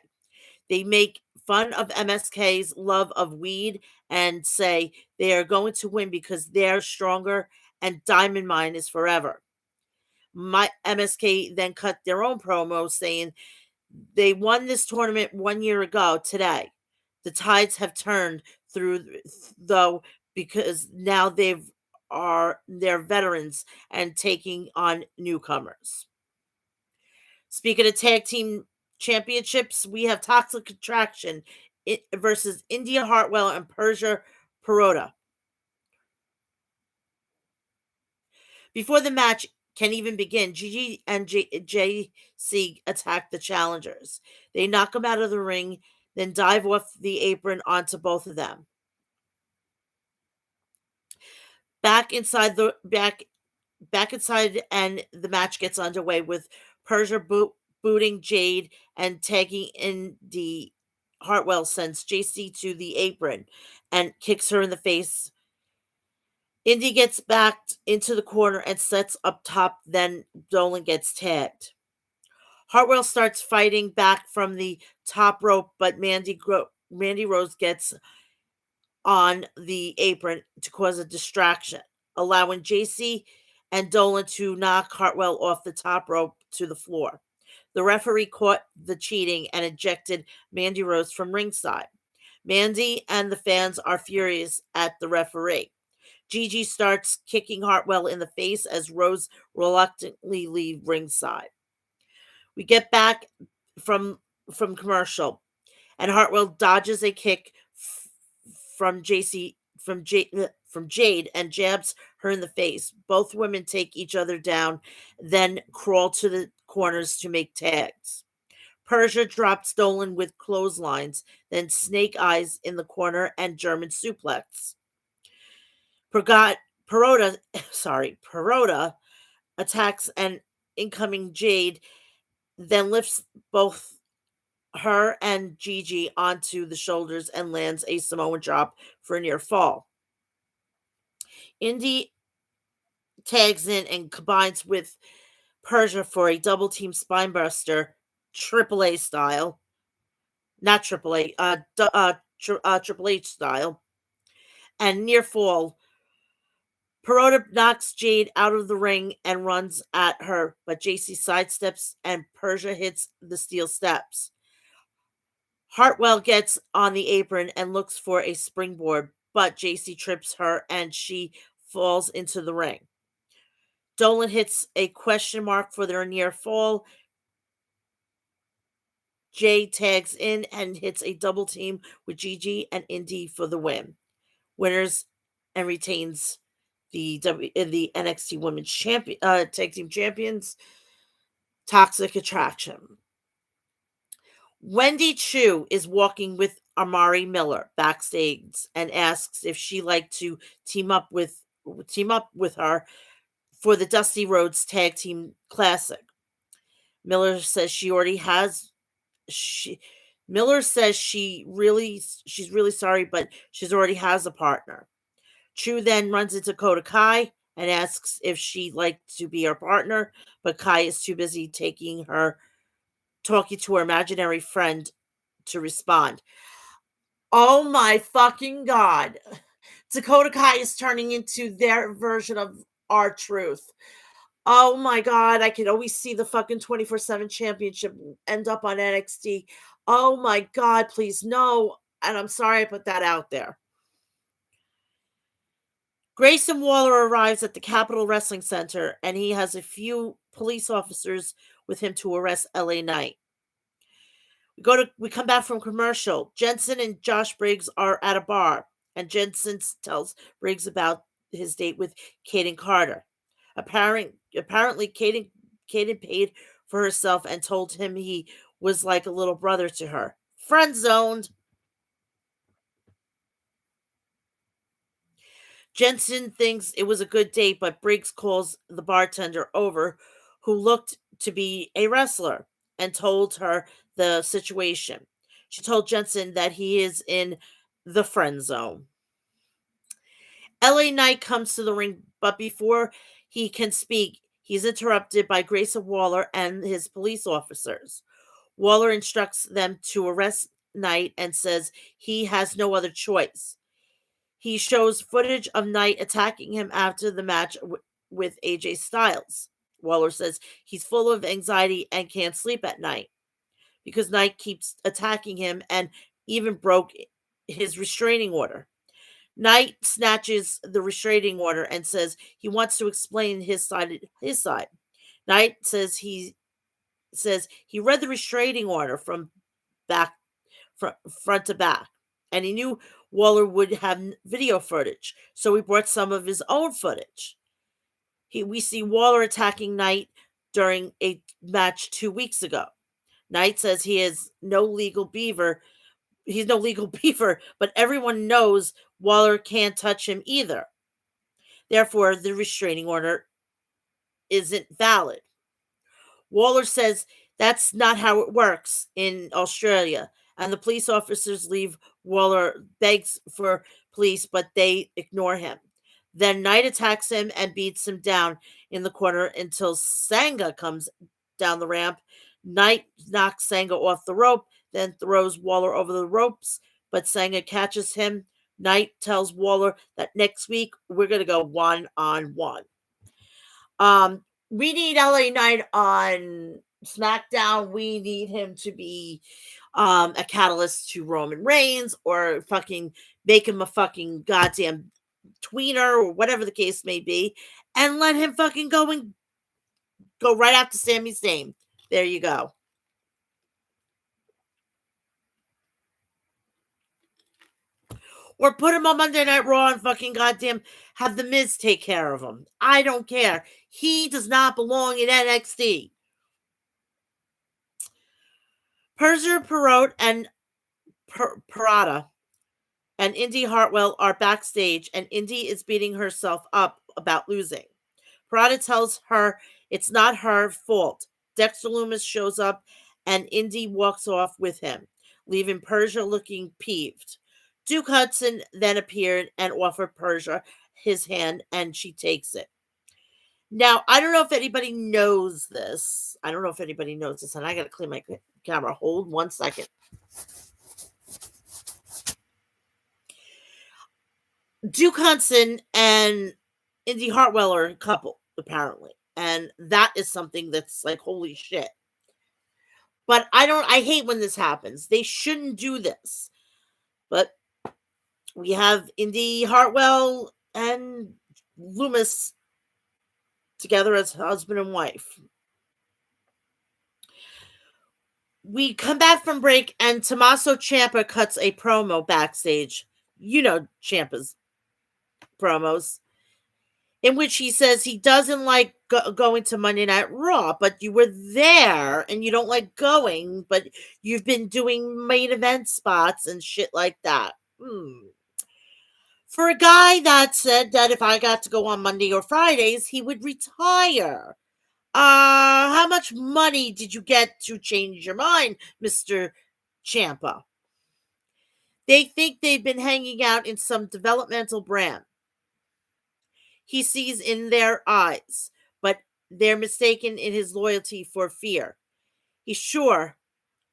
[SPEAKER 1] They make fun of MSK's love of weed and say they are going to win because they're stronger and Diamond Mine is forever. My MSK then cut their own promo saying they won this tournament 1 year ago today. The tides have turned though because now they're veterans and taking on newcomers. Speaking of tag team championships, we have Toxic Attraction versus India Hartwell and Persia Perota. Before the match can even begin, Gigi and JC attack the challengers. They knock them out of the ring, then dive off the apron onto both of them. Back inside, and the match gets underway with Persia booting Jade and tagging in the Hartwell sends JC to the apron and kicks her in the face. Indy gets backed into the corner and sets up top, then Dolan gets tagged. Hartwell starts fighting back from the top rope, but Mandy Rose gets on the apron to cause a distraction, allowing JC and Dolan to knock Hartwell off the top rope to the floor. The referee caught the cheating and ejected Mandy Rose from ringside. Mandy and the fans are furious at the referee. Gigi starts kicking Hartwell in the face as Rose reluctantly leave ringside. We get back from commercial, and Hartwell dodges a kick from Jade and jabs her in the face. Both women take each other down, then crawl to the corners to make tags. Persia drops Dolan with clotheslines, then snake eyes in the corner and German suplex. Pergot, Perota, Perota attacks an incoming Jade, then lifts both her and Gigi onto the shoulders and lands a Samoan drop for a near fall. Indy tags in and combines with Persia for a double team spinebuster, AAA style, not AAA, Triple H style, and near fall. Perota knocks Jade out of the ring and runs at her, but JC sidesteps and Persia hits the steel steps. Hartwell gets on the apron and looks for a springboard, but JC trips her and she falls into the ring. Dolan hits a question mark for their near fall. Jay tags in and hits a double team with Gigi and Indy for the win. Winners and retains the NXT Women's Champion Tag Team Champions. Toxic Attraction. Wendy Chu is walking with Amari Miller backstage and asks if she like to team up with her for the Dusty Rhodes Tag Team Classic. Miller says she already has she Miller says she's really sorry, but she's already has a partner. Chu then runs into Kota Kai and asks if she'd like to be her partner, but Kai is too busy talking to her imaginary friend to respond. Oh my fucking god. Dakota Kai is turning into their version of R-Truth. Oh my god, I can always see the fucking 24/7 championship end up on NXT. Oh my god, please no. And I'm sorry I put that out there. Grayson Waller arrives at the Capitol Wrestling Center and he has a few police officers with him to arrest LA Knight. We come back from commercial. Jensen and Josh Briggs are at a bar, and Jensen tells Briggs about his date with Kaden Carter. Apparently, Kaden paid for herself and told him he was like a little brother to her. Friend zoned. Jensen thinks it was a good date, but Briggs calls the bartender over, who looked to be a wrestler, and told her the situation. She told Jensen that he is in the friend zone. LA Knight comes to the ring, but before he can speak, he's interrupted by Grayson Waller and his police officers. Waller instructs them to arrest Knight and says he has no other choice. He shows footage of Knight attacking him after the match with AJ Styles. Waller says he's full of anxiety and can't sleep at night because Knight keeps attacking him and even broke his restraining order. Knight snatches the restraining order and says he wants to explain his side. Knight says he read the restraining order from front to back, and he knew Waller would have video footage, so he brought some of his own footage. We see Waller attacking Knight during a match 2 weeks ago. Knight says he is no legal beaver. He's no legal beaver, but everyone knows Waller can't touch him either. Therefore, the restraining order isn't valid. Waller says that's not how it works in Australia, and the police officers leave. Waller begs for police, but they ignore him. Then Knight attacks him and beats him down in the corner until Sanga comes down the ramp. Knight knocks Sanga off the rope, then throws Waller over the ropes, but Sanga catches him. Knight tells Waller that next week we're going to go one-on-one. We need LA Knight on SmackDown. We need him to be a catalyst to Roman Reigns, or fucking make him a fucking goddamn tweener or whatever the case may be, and let him fucking go right after Sami Zayn. There you go. Or put him on Monday Night Raw and fucking goddamn have the Miz take care of him. I don't care. He does not belong in NXT. Persia Perot and Parada and Indy Hartwell are backstage, and Indy is beating herself up about losing. Parada tells her it's not her fault. Dexter Loomis shows up, and Indy walks off with him, leaving Persia looking peeved. Duke Hudson then appeared and offered Persia his hand, and she takes it. Now, I don't know if anybody knows this. I don't know if anybody knows this, and I got to clean my camera. Hold 1 second. Duke Hudson and Indy Hartwell are a couple, apparently. And that is something that's like, holy shit. But I hate when this happens. They shouldn't do this. But we have Indy Hartwell and Loomis together as husband and wife. We come back from break, and Tommaso Ciampa cuts a promo backstage. You know Ciampa's promos, in which he says he doesn't like going to Monday Night Raw, but you were there and you don't like going, but you've been doing main event spots and shit like that. For a guy that said that if I got to go on Monday or Fridays, he would retire. How much money did you get to change your mind, Mr. Ciampa? They think they've been hanging out in some developmental brand. He sees in their eyes, but they're mistaken in his loyalty for fear. He's sure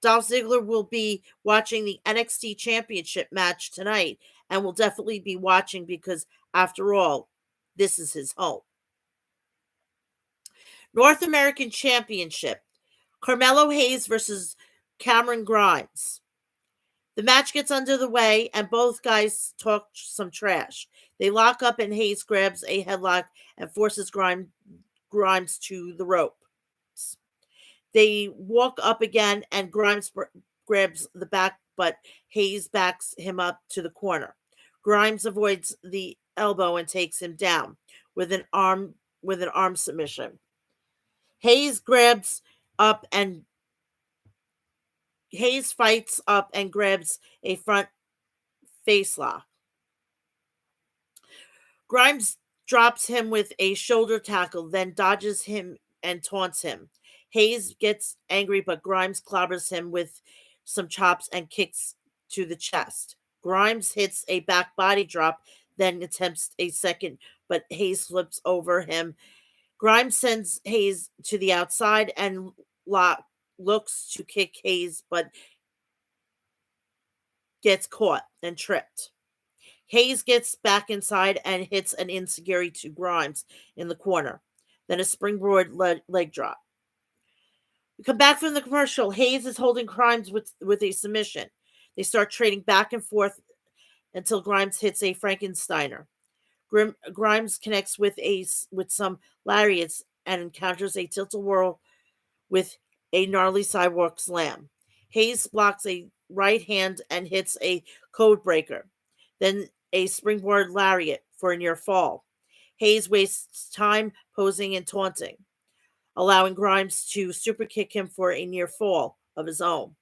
[SPEAKER 1] Dolph Ziggler will be watching the NXT Championship match tonight and will definitely be watching because, after all, this is his home. North American Championship. Carmelo Hayes versus Cameron Grimes. The match gets under the way, and both guys talk some trash. They lock up, and Hayes grabs a headlock and forces Grimes to the rope. They walk up again, and Grimes grabs the back, but Hayes backs him up to the corner. Grimes avoids the elbow and takes him down with an arm submission. Hayes fights up and grabs a front face lock. Grimes drops him with a shoulder tackle, then dodges him and taunts him. Hayes gets angry, but Grimes clobbers him with some chops and kicks to the chest. Grimes hits a back body drop, then attempts a second, but Hayes flips over him. Grimes sends Hayes to the outside and looks to kick Hayes, but gets caught and tripped. Hayes gets back inside and hits an enziguri to Grimes in the corner, then a springboard leg drop. We come back from the commercial. Hayes is holding Grimes with a submission. They start trading back and forth until Grimes hits a Frankensteiner. Grimes connects with some lariats and encounters a tilt-a-whirl with a gnarly sidewalk slam. Hayes blocks a right hand and hits a code breaker, then a springboard lariat for a near fall. Hayes wastes time posing and taunting, allowing Grimes to super kick him for a near fall of his own.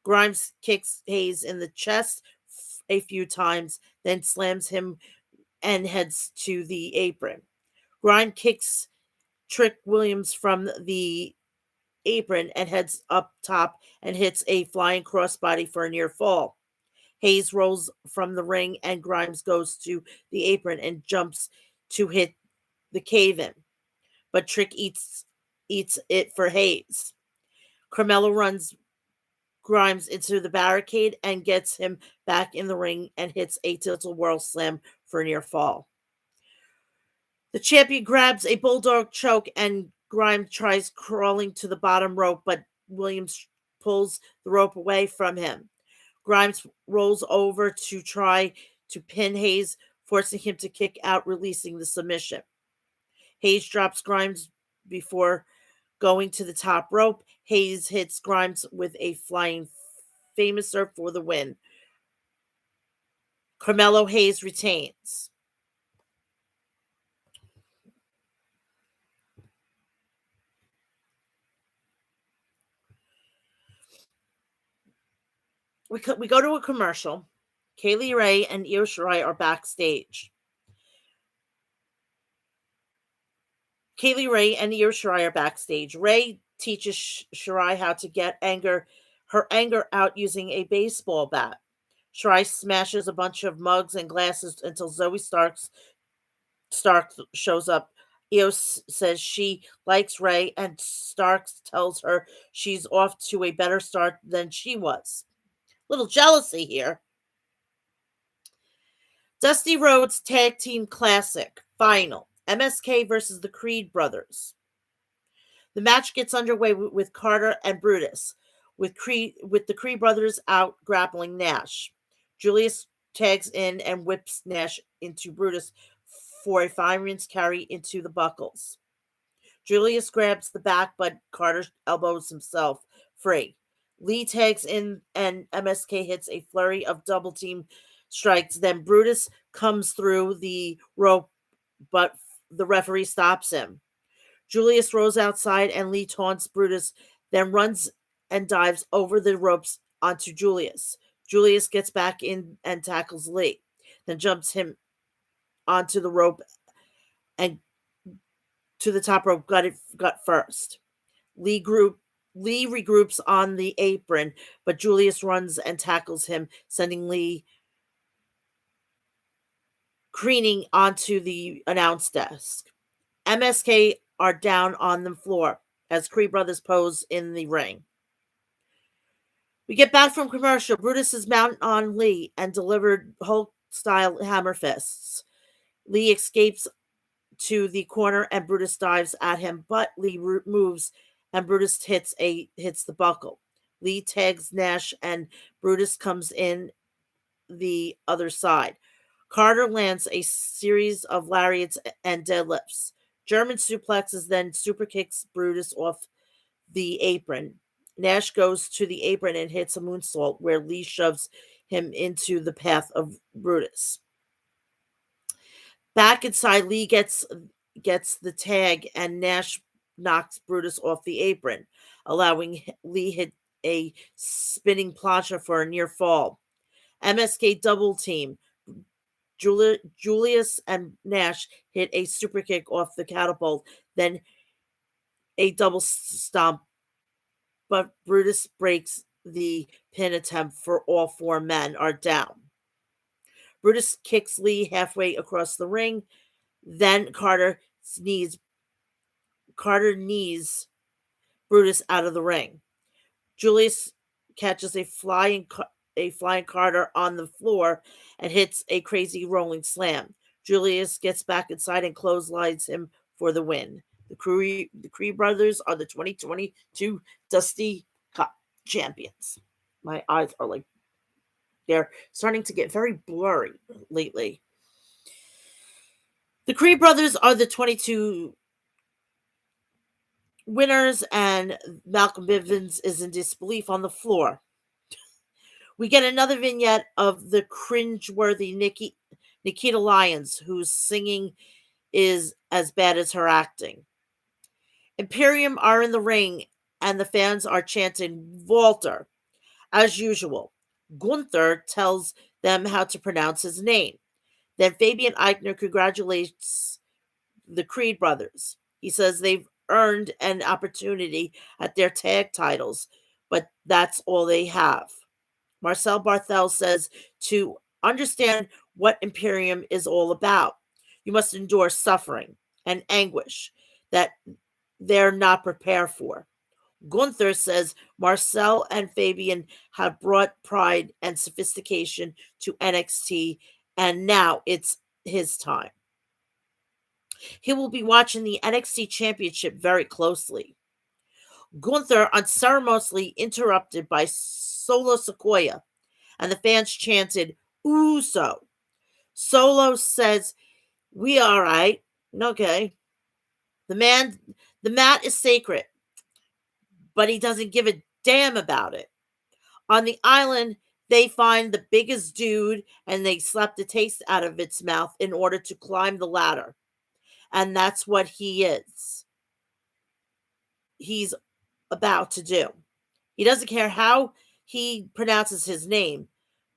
[SPEAKER 1] Grimes kicks Hayes in the chest a few times, then slams him and heads to the apron. Grimes kicks Trick Williams from the apron and heads up top and hits a flying crossbody for a near fall. Hayes rolls from the ring and Grimes goes to the apron and jumps to hit the cave-in, but Trick eats it for Hayes. Carmelo runs Grimes into the barricade and gets him back in the ring and hits a tilt-a-whirl slam for a near fall. The champion grabs a bulldog choke and Grimes tries crawling to the bottom rope, but Williams pulls the rope away from him. Grimes rolls over to try to pin Hayes forcing him to kick out, releasing the submission. Hayes drops Grimes before going to the top rope. Hayes hits Grimes with a flying famouser for the win. Carmelo Hayes retains. We go to a commercial. Kaylee Ray and Io Shirai are backstage. Kaylee Ray and Io Shirai are backstage. Ray teaches Shirai how to get her anger out using a baseball bat. Shirai smashes a bunch of mugs and glasses until Zoe Stark shows up. Io says she likes Ray, and Stark tells her she's off to a better start than she was. Little jealousy here. Dusty Rhodes Tag Team Classic Final. MSK versus the Creed Brothers. The match gets underway with Carter and Brutus, with the Creed brothers out grappling Nash. Julius tags in and whips Nash into Brutus for a fireman's carry into the buckles. Julius grabs the back, but Carter elbows himself free. Lee tags in and MSK hits a flurry of double team strikes. Then Brutus comes through the rope, but the referee stops him. Julius rolls outside and Lee taunts Brutus, then runs and dives over the ropes onto Julius. Julius gets back in and tackles Lee, then jumps him onto the rope and to the top rope gut first. Lee regroups on the apron, but Julius runs and tackles him, sending Lee careening onto the announce desk. MSK are down on the floor as Creed brothers pose in the ring. We get back from commercial. Brutus is mounted on Lee and delivered Hulk-style hammer fists. Lee escapes to the corner and Brutus dives at him, but Lee moves and Brutus hits the buckle. Lee tags Nash and Brutus comes in the other side. Carter lands a series of lariats and deadlifts. German suplexes, then super kicks Brutus off the apron. Nash goes to the apron and hits a moonsault where Lee shoves him into the path of Brutus. Back inside, Lee gets the tag and Nash knocks Brutus off the apron, allowing Lee hit a spinning plancha for a near fall. MSK double team. Julius and Nash hit a super kick off the catapult, then a double stomp, but Brutus breaks the pin attempt for all four men are down. Brutus kicks Lee halfway across the ring, then Carter knees Brutus out of the ring. Julius catches a flying Carter on the floor and hits a crazy rolling slam. Julius gets back inside and clotheslines him for the win. The Creed brothers are the 2022 Dusty Cup champions. My eyes are they're starting to get very blurry lately. The Creed brothers are the 22 winners, and Malcolm Bivens is in disbelief on the floor. We get another vignette of the cringeworthy Nikita Lyons, whose singing is as bad as her acting. Imperium are in the ring, and the fans are chanting Walter. As usual, Gunther tells them how to pronounce his name. Then Fabian Eichner congratulates the Creed brothers. He says they've earned an opportunity at their tag titles, but that's all they have. Marcel Barthel says to understand what Imperium is all about, you must endure suffering and anguish that they're not prepared for. Gunther says Marcel and Fabian have brought pride and sophistication to NXT, and now it's his time. He will be watching the NXT Championship very closely. Gunther unceremoniously interrupted by Solo Sequoia, and the fans chanted Uso. Solo says, "We all right." Okay. The man the mat is sacred, but he doesn't give a damn about it. On the island, they find the biggest dude and they slap the taste out of its mouth in order to climb the ladder. And that's what he is. He's about to do. He doesn't care how he pronounces his name,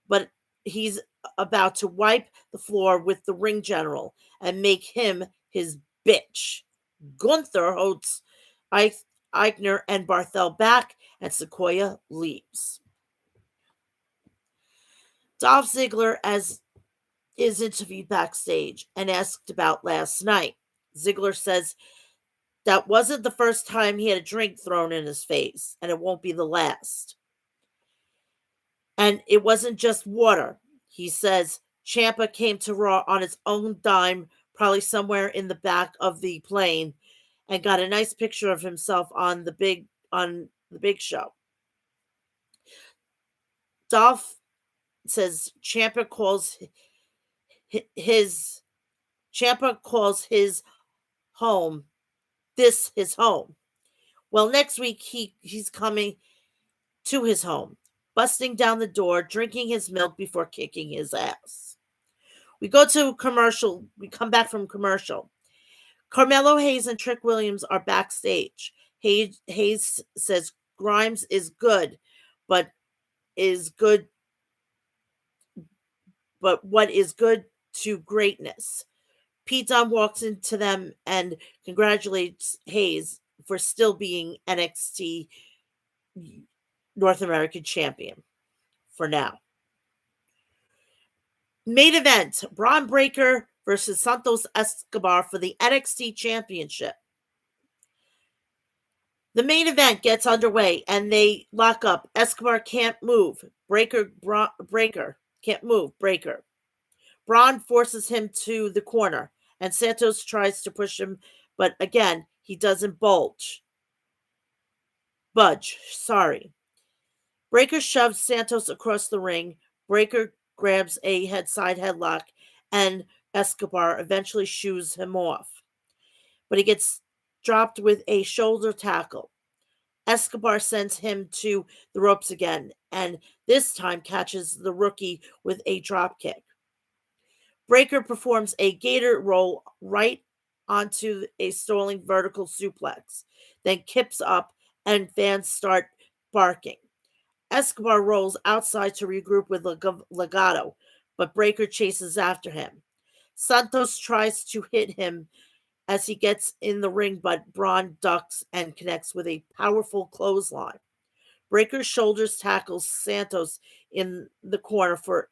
[SPEAKER 1] but he's about to wipe the floor with the ring general and make him his bitch. Gunther holds Eichner and Barthel back, and Sequoia leaves. Dolph Ziggler as is interviewed backstage and asked about last night. Ziggler says that wasn't the first time he had a drink thrown in his face, and it won't be the last. And it wasn't just water. He says Champa came to Raw on his own dime, probably somewhere in the back of the plane, and got a nice picture of himself on the big show. Dolph says his Champa calls his home his home. Well, next week he's coming to his home, busting down the door, drinking his milk before kicking his ass. We go to commercial. We come back from commercial. Carmelo Hayes and Trick Williams are backstage. Hayes says Grimes is good, but is good, but what is good to greatness. Pete Dunne walks into them and congratulates Hayes for still being NXT North American champion for now. Main event, Braun Breaker versus Santos Escobar for the NXT championship. The main event gets underway and they lock up. Escobar can't move. Breaker can't move. Breaker. Braun forces him to the corner and Santos tries to push him, but again, he doesn't budge. Sorry. Breaker shoves Santos across the ring. Breaker grabs a side headlock, and Escobar eventually shoos him off. But he gets dropped with a shoulder tackle. Escobar sends him to the ropes again, and this time catches the rookie with a drop kick. Breaker performs a gator roll right onto a stalling vertical suplex, then kips up, and fans start barking. Escobar rolls outside to regroup with Legato, but Breaker chases after him. Santos tries to hit him as he gets in the ring, but Braun ducks and connects with a powerful clothesline. Breaker's shoulders tackles Santos in the corner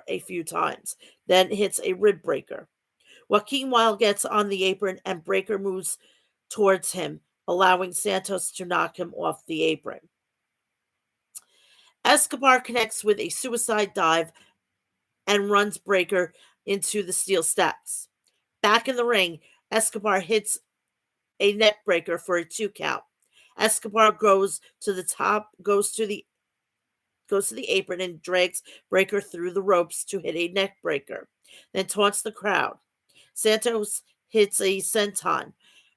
[SPEAKER 1] a few times, then hits a rib breaker. Joaquin Wilde gets on the apron and Breaker moves towards him, allowing Santos to knock him off the apron. Escobar connects with a suicide dive and runs Breaker into the steel steps. Back in the ring, Escobar hits a neck breaker for a 2 count. Escobar goes to the apron and drags Breaker through the ropes to hit a neck breaker, then taunts the crowd. Santos hits a senton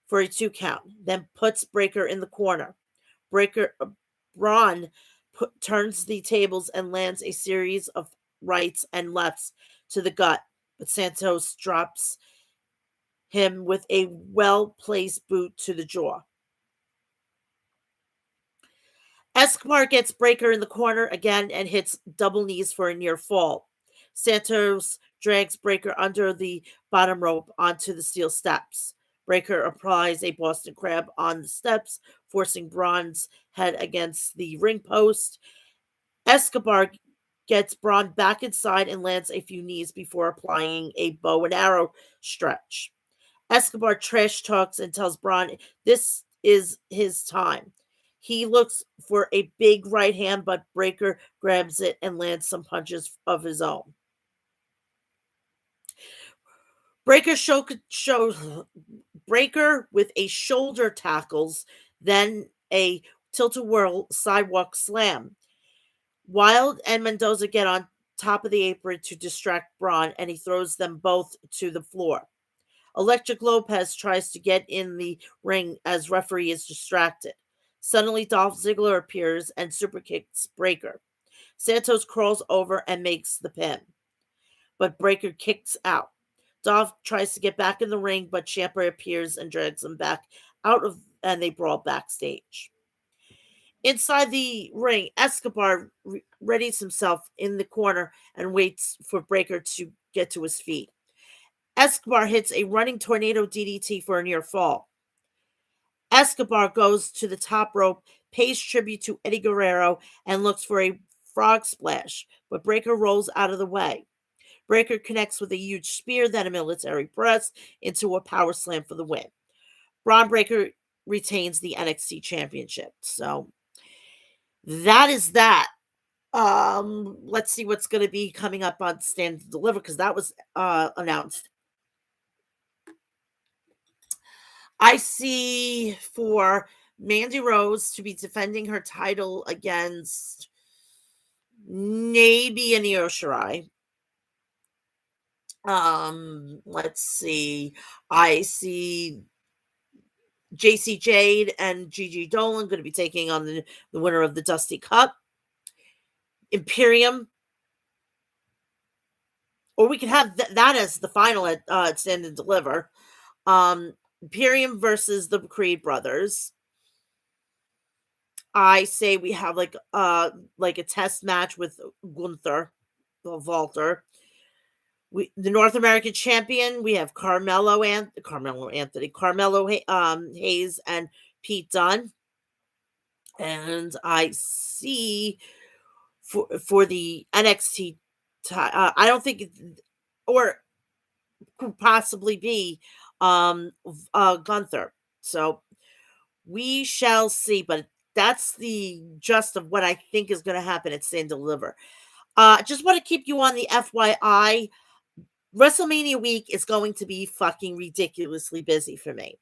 [SPEAKER 1] for a 2 count, then puts Breaker in the corner. Braun turns the tables and lands a series of rights and lefts to the gut, but Santos drops him with a well-placed boot to the jaw. Escobar gets Breaker in the corner again and hits double knees for a near fall. Santos drags Breaker under the bottom rope onto the steel steps. Breaker applies a Boston Crab on the steps, forcing Braun's head against the ring post. Escobar gets Braun back inside and lands a few knees before applying a bow and arrow stretch. Escobar trash talks and tells Braun this is his time. He looks for a big right hand, but Breaker grabs it and lands some punches of his own. Breaker with a shoulder tackles, then a tilt-a-whirl sidewalk slam. Wilde and Mendoza get on top of the apron to distract Braun, and he throws them both to the floor. Electric Lopez tries to get in the ring as referee is distracted. Suddenly, Dolph Ziggler appears and super kicks Breaker. Santos crawls over and makes the pin, but Breaker kicks out. Dolph tries to get back in the ring, but Ciampa appears and drags him back out of, and they brawl backstage. Inside the ring, Escobar readies himself in the corner and waits for Breaker to get to his feet. Escobar hits a running tornado DDT for a near fall. Escobar goes to the top rope, pays tribute to Eddie Guerrero, and looks for a frog splash, but Breaker rolls out of the way. Breaker connects with a huge spear, then a military press into a power slam for the win. Braun Breaker retains the NXT championship. So that is that. Let's see what's going to be coming up on Stand and Deliver, because that was announced. I see for Mandy Rose to be defending her title against maybe an Io Shirai. Let's see. I see JC Jade and Gigi Dolan going to be taking on the winner of the Dusty Cup. Imperium. Or we could have that as the final at Stand and Deliver. Imperium versus the Creed brothers. I say we have like a test match with Gunther, Walter. The North American champion, we have Carmelo Hayes, and Pete Dunne. And I see for the NXT, I don't think or could possibly be Gunther. So we shall see, but that's the gist of what I think is going to happen at Stand Deliver. Just want to keep you on the FYI. WrestleMania week is going to be fucking ridiculously busy for me.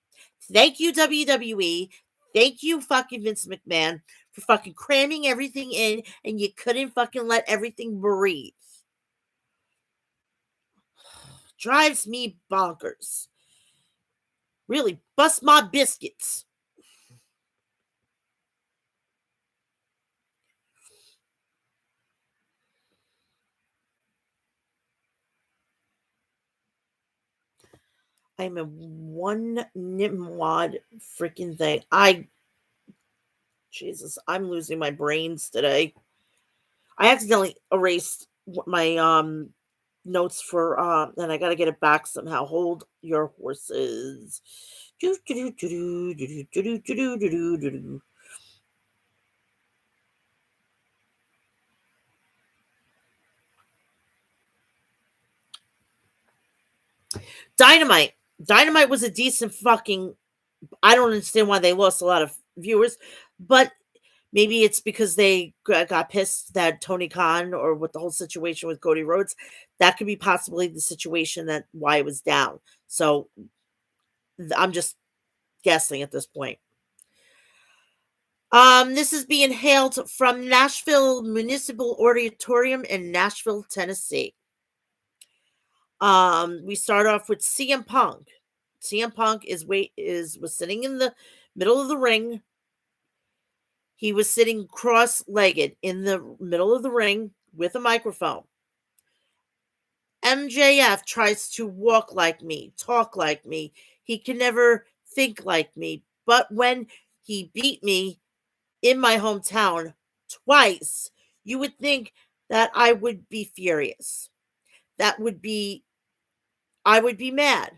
[SPEAKER 1] Thank you, WWE. Thank you, fucking Vince McMahon, for fucking cramming everything in, and you couldn't fucking let everything breathe. Drives me bonkers. Really, bust my biscuits. I'm a one Nimwad freaking thing. Jesus, I'm losing my brains today. I accidentally erased my notes for and I gotta get it back somehow. Hold your horses. Dynamite. Dynamite was a decent fucking. I don't understand why they lost a lot of viewers, but maybe it's because they got pissed that Tony Khan, or with the whole situation with Cody Rhodes, that could be possibly the situation that why it was down. So I'm just guessing at this point. This is being hailed from Nashville Municipal Auditorium in Nashville, Tennessee. We start off with CM Punk. CM Punk was sitting in the middle of the ring. He was sitting cross-legged in the middle of the ring with a microphone. MJF tries to walk like me, talk like me. He can never think like me. But when he beat me in my hometown twice, you would think that I would be furious. I would be mad.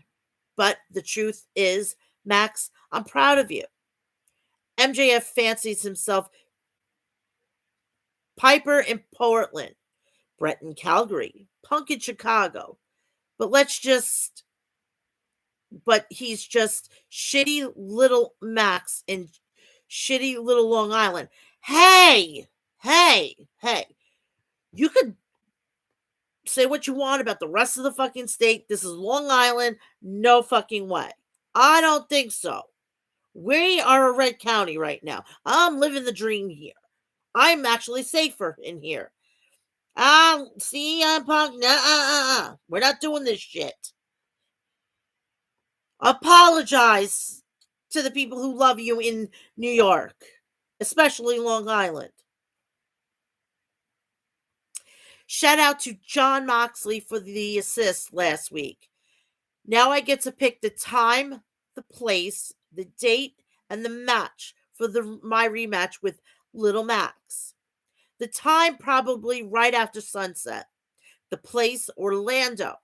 [SPEAKER 1] But the truth is, Max, I'm proud of you. MJF fancies himself Piper in Portland, Brett in Calgary, Punk in Chicago. But he's just shitty little Max in shitty little Long Island. Hey, hey, hey. You could say what you want about the rest of the fucking state. This is Long Island. No fucking way. I don't think so. We are a red county right now. I'm living the dream here. I'm actually safer in here. CM Punk, nah, we're not doing this shit. Apologize to the people who love you in New York, especially Long Island. Shout out to John Moxley for the assist last week. Now I get to pick the time, the place, the date, and the match for my rematch with Little Max. The time probably right after sunset. The place Orlando,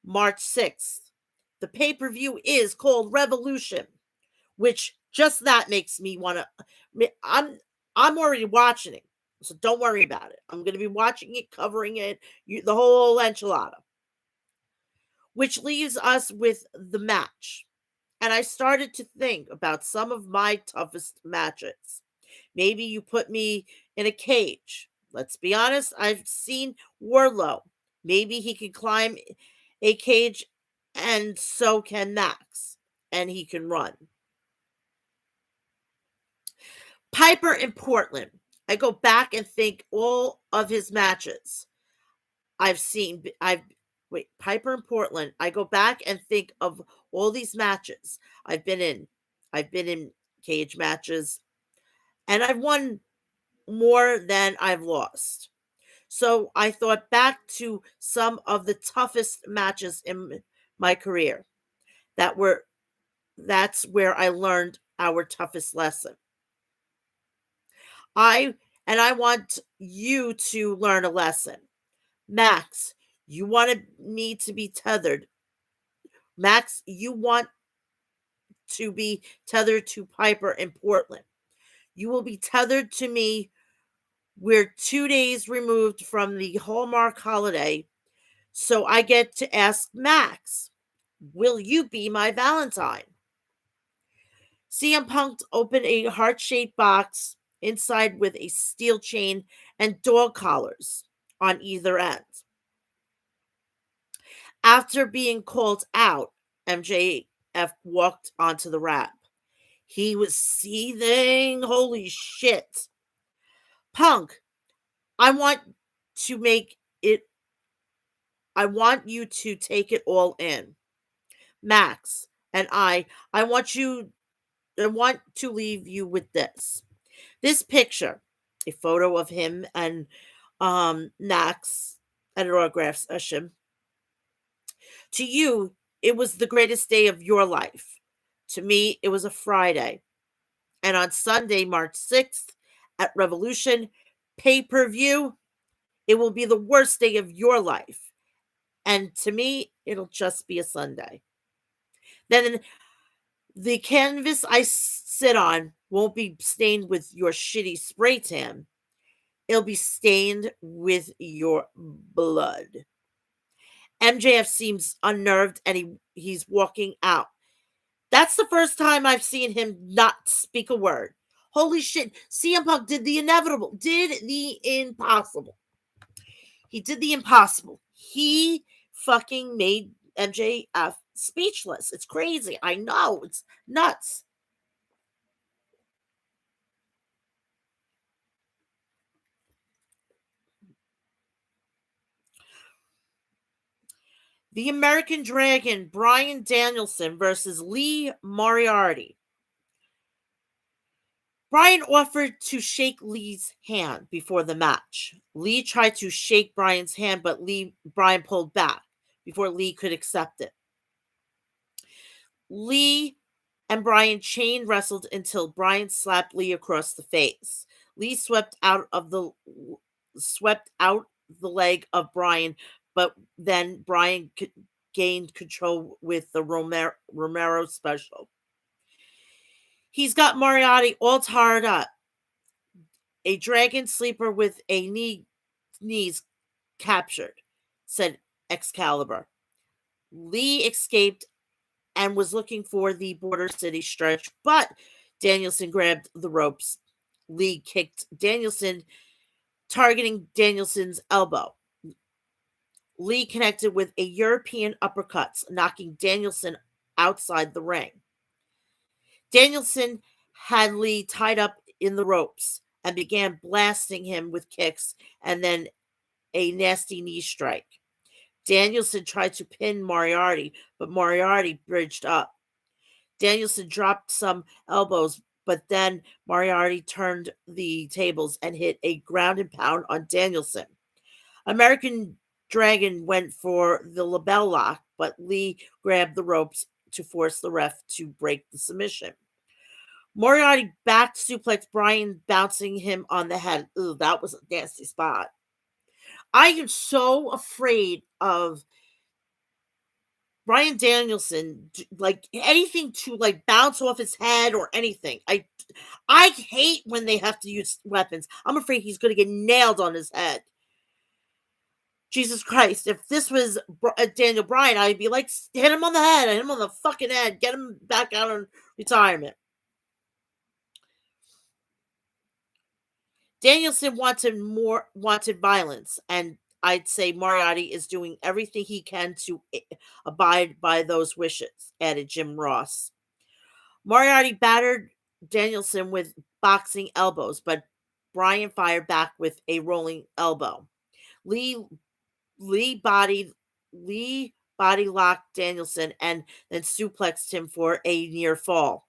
[SPEAKER 1] March 6th. The pay-per-view is called Revolution, which just that makes me want to. I'm already watching it, so don't worry about it. I'm going to be watching it, covering it, the whole enchilada, which leaves us with the match. And I started to think about some of my toughest matches. Maybe you put me in a cage. Let's be honest, I've seen Warlow. Maybe he can climb a cage, and so can Max, and he can run. Piper in Portland. I go back and think all of his matches I've seen. Piper in Portland. I go back and think of all these matches I've been in. I've been in cage matches, and I've won more than I've lost. So I thought back to some of the toughest matches in my career. That were that's where I learned our toughest lesson. I want you to learn a lesson. Max, you wanted me to be tethered. Max, you want to be tethered to Piper in Portland. You will be tethered to me. We're 2 days removed from the Hallmark holiday, so I get to ask Max, will you be my Valentine? CM Punk opened a heart-shaped box inside with a steel chain and dog collars on either end. After being called out, MJF walked onto the ramp. He was seething. Holy shit. Punk, I want to make it, I want you to take it all in. Max and I want to leave you with this. This picture, a photo of him and Max at an autograph session. To you, it was the greatest day of your life. To me, it was a Friday. And on Sunday, March 6th, at Revolution pay per view, it will be the worst day of your life. And to me, it'll just be a Sunday. Then the canvas I sit on won't be stained with your shitty spray tan. It'll be stained with your blood. MJF seems unnerved and he's walking out. That's the first time I've seen him not speak a word. Holy shit. CM Punk did the inevitable, did the impossible. He did the impossible. He fucking made MJF speechless. It's crazy. I know. It's nuts. The American Dragon, Bryan Danielson versus Lee Moriarty. Bryan offered to shake Lee's hand before the match. Lee tried to shake Bryan's hand, but Bryan pulled back before Lee could accept it. Lee and Bryan chain wrestled until Bryan slapped Lee across the face. Lee swept out the leg of Bryan, but then Bryan gained control with the Romero special. He's got Moriarty all tarred up. A dragon sleeper with a knees captured, said Excalibur. Lee escaped and was looking for the Border City stretch, but Danielson grabbed the ropes. Lee kicked Danielson, targeting Danielson's elbow. Lee connected with a European uppercut, knocking Danielson outside the ring. Danielson had Lee tied up in the ropes and began blasting him with kicks and then a nasty knee strike. Danielson tried to pin Moriarty, but Moriarty bridged up. Danielson dropped some elbows, but then Moriarty turned the tables and hit a ground and pound on Danielson. American Dragon went for the label lock, but Lee grabbed the ropes to force the ref to break the submission. Moriarty back suplex Bryan, bouncing him on the head. Ooh, that was a nasty spot. I am so afraid of Bryan Danielson, like anything to like bounce off his head or anything. I hate when they have to use weapons. I'm afraid he's going to get nailed on his head. Jesus Christ! If this was Daniel Bryan, I'd be like, hit him on the head, hit him on the fucking head, get him back out on retirement. Danielson wanted violence, and I'd say Moriarty is doing everything he can to abide by those wishes, added Jim Ross. Moriarty battered Danielson with boxing elbows, but Bryan fired back with a rolling elbow. Lee Lee bodied Lee body locked Danielson and then suplexed him for a near fall.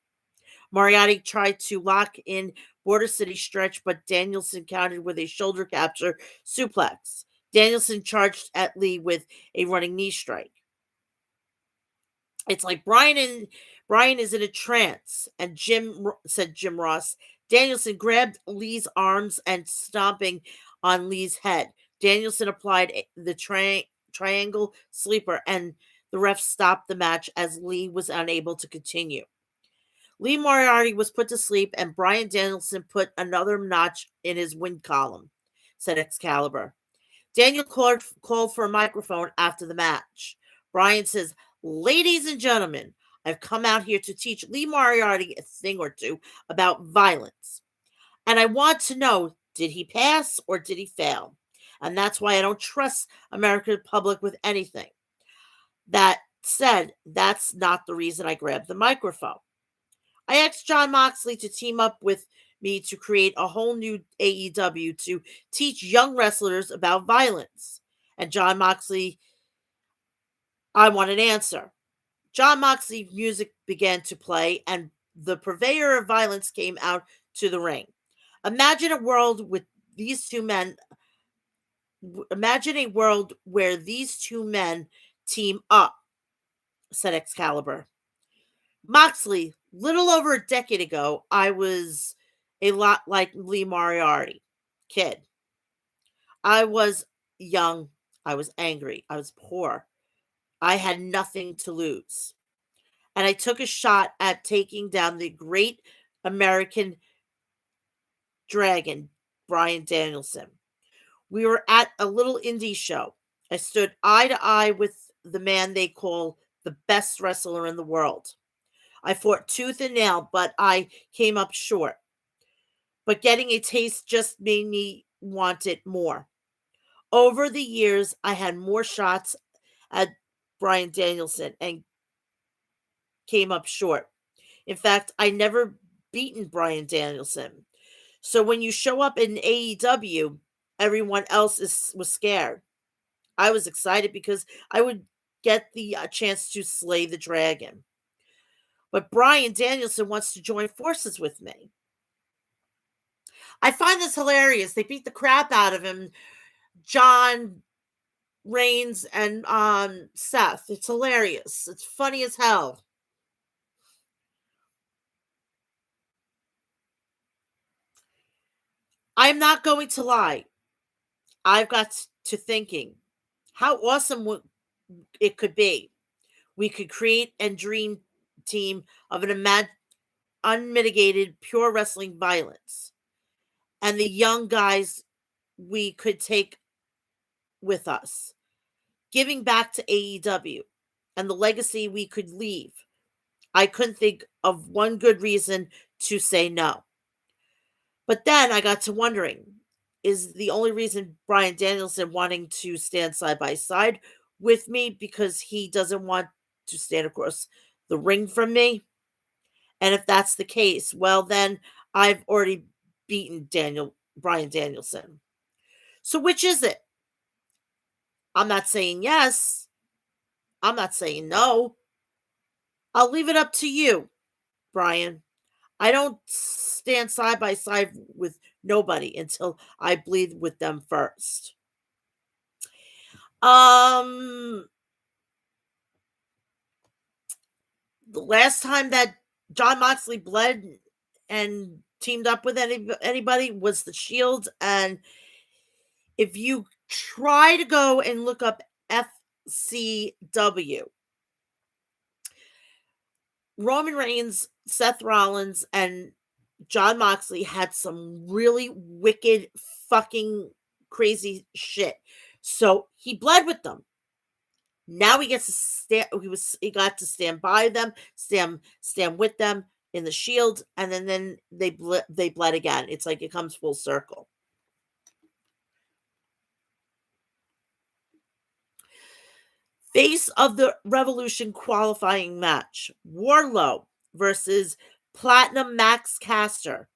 [SPEAKER 1] Moriarty tried to lock in Border City stretch, but Danielson countered with a shoulder capture suplex. Danielson charged at Lee with a running knee strike. It's like Bryan is in a trance, and said Jim Ross. Danielson grabbed Lee's arms and stomping on Lee's head. Danielson applied the triangle sleeper, and the ref stopped the match as Lee was unable to continue. Lee Moriarty was put to sleep, and Bryan Danielson put another notch in his win column, said Excalibur. Daniel called for a microphone after the match. Bryan says, "Ladies and gentlemen, I've come out here to teach Lee Moriarty a thing or two about violence. And I want to know, did he pass or did he fail? And that's why I don't trust American public with anything. That said, that's not the reason I grabbed the microphone. I asked John Moxley to team up with me to create a whole new AEW to teach young wrestlers about violence. And John Moxley, I want an answer." John Moxley music began to play, and the purveyor of violence came out to the ring. Imagine a world with these two men. Imagine a world where these two men team up, said Excalibur. Moxley, little over a decade ago, I was a lot like Lee Moriarty. Kid. I was young. I was angry. I was poor. I had nothing to lose. And I took a shot at taking down the great American dragon, Bryan Danielson. We were at a little indie show. I stood eye to eye with the man they call the best wrestler in the world. I fought tooth and nail, but I came up short. But getting a taste just made me want it more. Over the years, I had more shots at Bryan Danielson and came up short. In fact, I never beaten Bryan Danielson. So when you show up in AEW, everyone else was scared. I was excited because I would get the chance to slay the dragon. But Bryan Danielson wants to join forces with me. I find this hilarious. They beat the crap out of him, John, Reigns, and Seth. It's hilarious. It's funny as hell. I'm not going to lie. I've got to thinking how awesome it could be. We could create and dream team of an unmitigated pure wrestling violence. And the young guys we could take with us, giving back to AEW and the legacy we could leave. I couldn't think of one good reason to say no. But then I got to wondering, is the only reason Bryan Danielson wanting to stand side by side with me because he doesn't want to stand across the ring from me? And if that's the case, well, then I've already beaten Bryan Danielson. So which is it? I'm not saying yes. I'm not saying no. I'll leave it up to you, Brian. I don't stand side by side with nobody until I bleed with them first. Um, the last time that John Moxley bled and teamed up with anybody was the Shield, and if you try to go and look up FCW, Roman Reigns, Seth Rollins, and John Moxley had some really wicked, fucking crazy shit. So he bled with them. Now he gets to stand. He got to stand by them, stand with them in the Shield, and then they bled again. It's like it comes full circle. Face of the Revolution qualifying match: Warlow versus Platinum Max Caster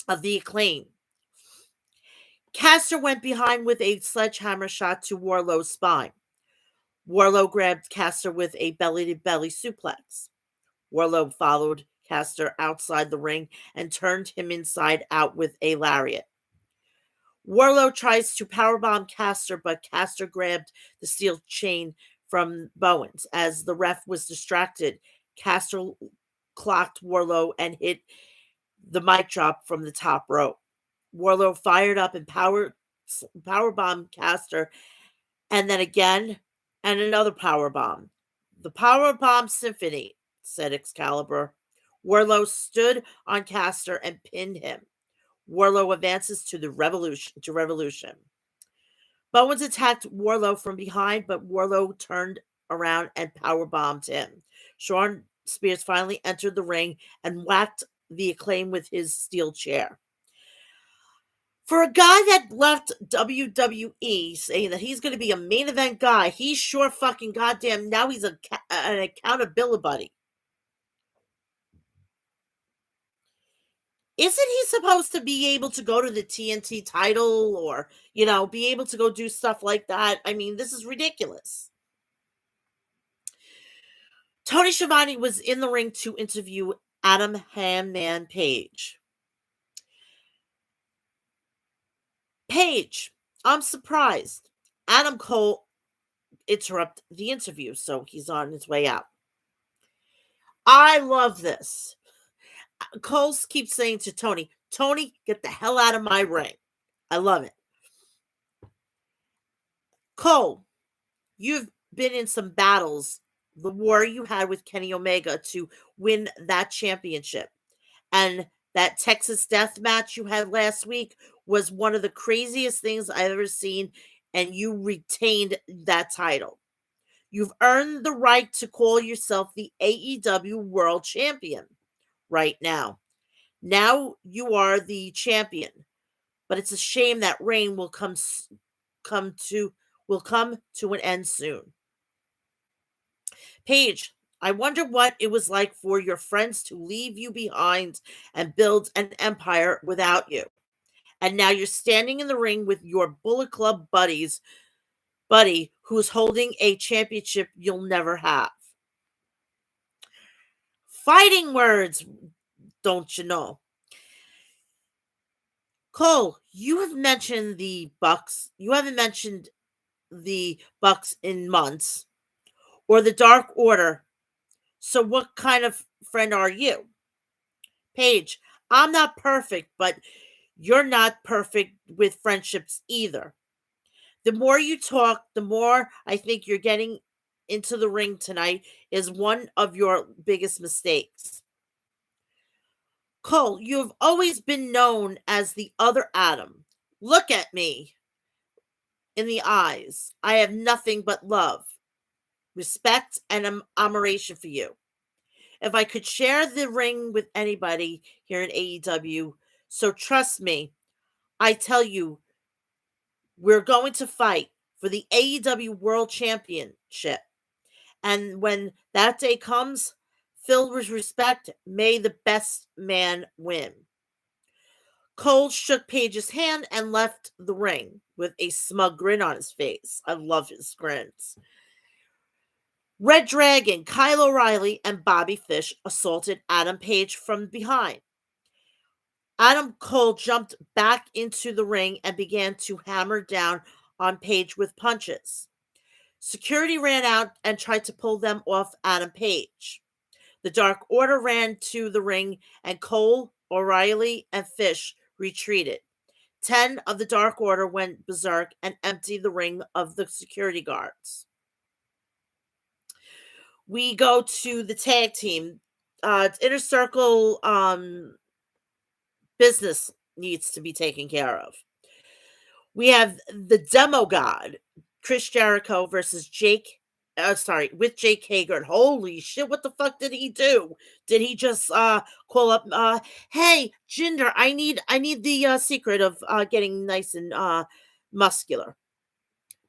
[SPEAKER 1] of the Acclaim. Caster went behind with a sledgehammer shot to Warlow's spine. Warlow grabbed Caster with a belly-to-belly suplex. Warlow followed Caster outside the ring and turned him inside out with a lariat. Warlow tries to powerbomb Caster, but Caster grabbed the steel chain from Bowens. As the ref was distracted, Caster clocked Warlow and hit the mic drop from the top rope. Warlow fired up and powerbomb Caster, and then again, and another powerbomb. The powerbomb symphony, said Excalibur. Warlow stood on Caster and pinned him. Warlow advances to the Revolution. Bowens attacked Warlow from behind, but Warlow turned around and powerbombed him. Shawn Spears finally entered the ring and whacked the Acclaim with his steel chair. For a guy that left WWE saying that he's going to be a main event guy, he's sure fucking goddamn now he's an accountability buddy. Isn't he supposed to be able to go to the TNT title or, be able to go do stuff like that? I mean, this is ridiculous. Tony Schiavone was in the ring to interview Adam Hangman Page. Page, I'm surprised. Adam Cole interrupted the interview, so he's on his way out. I love this. Cole keeps saying to Tony, get the hell out of my ring. I love it. Cole, you've been in some battles. The war you had with Kenny Omega to win that championship. And that Texas death match you had last week was one of the craziest things I've ever seen. And you retained that title. You've earned the right to call yourself the AEW World Champion right now. Now you are the champion. But it's a shame that reign will come to an end soon. Paige, I wonder what it was like for your friends to leave you behind and build an empire without you. And now you're standing in the ring with your Bullet Club buddy who's holding a championship you'll never have. Fighting words, don't you know? Cole, you have mentioned the Bucks. You haven't mentioned the Bucks in months or the Dark Order. So what kind of friend are you? Paige, I'm not perfect, but you're not perfect with friendships either. The more you talk, the more I think you're getting into the ring tonight is one of your biggest mistakes. Cole, you have always been known as the other Adam. Look at me in the eyes. I have nothing but love, respect, and admiration for you. If I could share the ring with anybody here in AEW, so trust me, I tell you, we're going to fight for the AEW World Championship. And when that day comes, filled with respect, may the best man win. Cole shook Paige's hand and left the ring. with a smug grin on his face. I love his grins. Red Dragon, Kyle O'Reilly, and Bobby Fish assaulted Adam Page from behind. Adam Cole jumped back into the ring and began to hammer down on Page with punches. Security ran out and tried to pull them off Adam Page. The Dark Order ran to the ring, and Cole, O'Reilly, and Fish retreated. 10 of the Dark Order went berserk and emptied the ring of the security guards. We go to the tag team. Inner Circle business needs to be taken care of. We have the Demo God, Chris Jericho versus with Jake Hager. And holy shit, what the fuck did he do? Did he just call up hey, Jinder, I need the secret of getting nice and muscular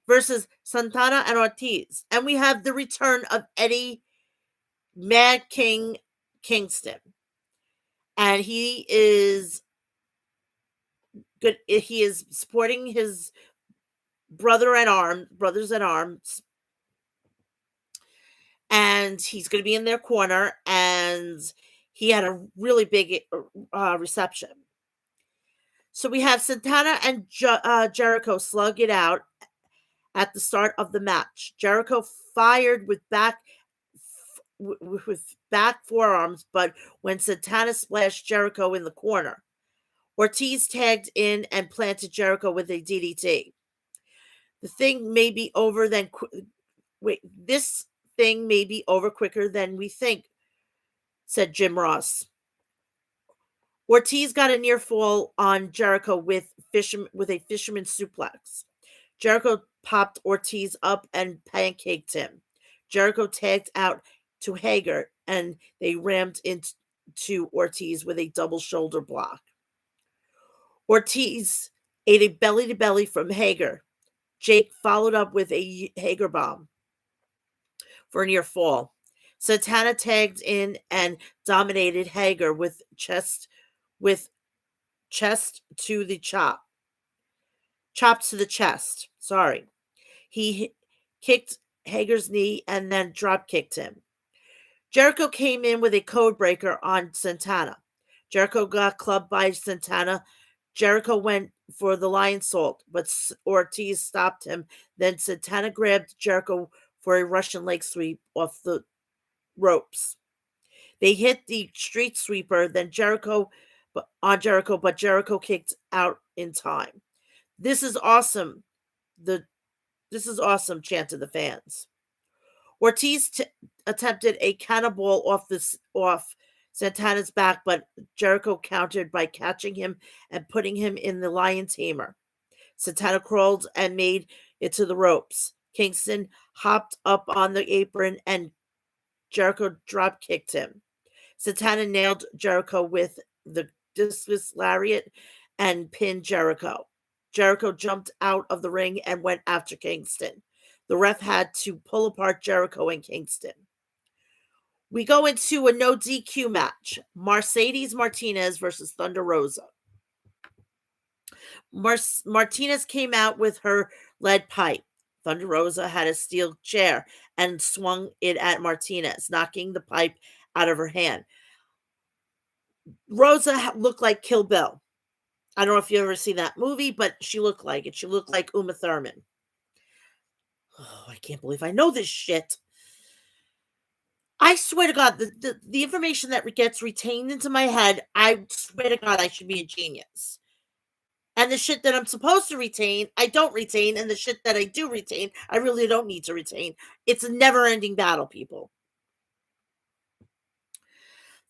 [SPEAKER 1] versus Santana and Ortiz. And we have the return of Eddie Mad King Kingston. And he is good. He is supporting his brothers in arms, and he's going to be in their corner. And he had a really big reception. So we have Santana and Jericho slug it out at the start of the match. Jericho fired with back forearms, but when Santana splashed Jericho in the corner, Ortiz tagged in and planted Jericho with a DDT. The thing may be over than this thing may be over quicker than we think, said Jim Ross. Ortiz got a near fall on Jericho with a fisherman suplex. Jericho popped Ortiz up and pancaked him. Jericho tagged out to Hager, and they rammed into Ortiz with a double shoulder block. Ortiz ate a belly-to-belly from Hager. Jake followed up with a Hager bomb for a near fall. Santana tagged in and dominated Hager with chest to the chops to the chest. Sorry. He kicked Hager's knee and then drop kicked him. Jericho came in with a code breaker on Santana. Jericho got clubbed by Santana. Jericho went for the lion salt, but Ortiz stopped him. Then Santana grabbed Jericho for a Russian leg sweep off the ropes. They hit the street sweeper, then but Jericho kicked out in time. This is awesome. This is awesome, chanted the fans. Ortiz attempted a cannonball off Santana's back, but Jericho countered by catching him and putting him in the lion tamer. Santana crawled and made it to the ropes. Kingston hopped up on the apron and Jericho drop kicked him. Santana nailed Jericho with the discus lariat and pinned Jericho. Jericho jumped out of the ring and went after Kingston. The ref had to pull apart Jericho and Kingston. We go into a no DQ match. Mercedes Martinez versus Thunder Rosa. Martinez came out with her lead pipe. Thunder Rosa had a steel chair and swung it at Martinez, knocking the pipe out of her hand. Rosa looked like Kill Bill. I don't know if you ever seen that movie, but she looked like it. She looked like Uma Thurman. Oh, I can't believe I know this shit. I swear to God, the information that gets retained into my head, I swear to God, I should be a genius. And the shit that I'm supposed to retain, I don't retain. And the shit that I do retain, I really don't need to retain. It's a never-ending battle, people.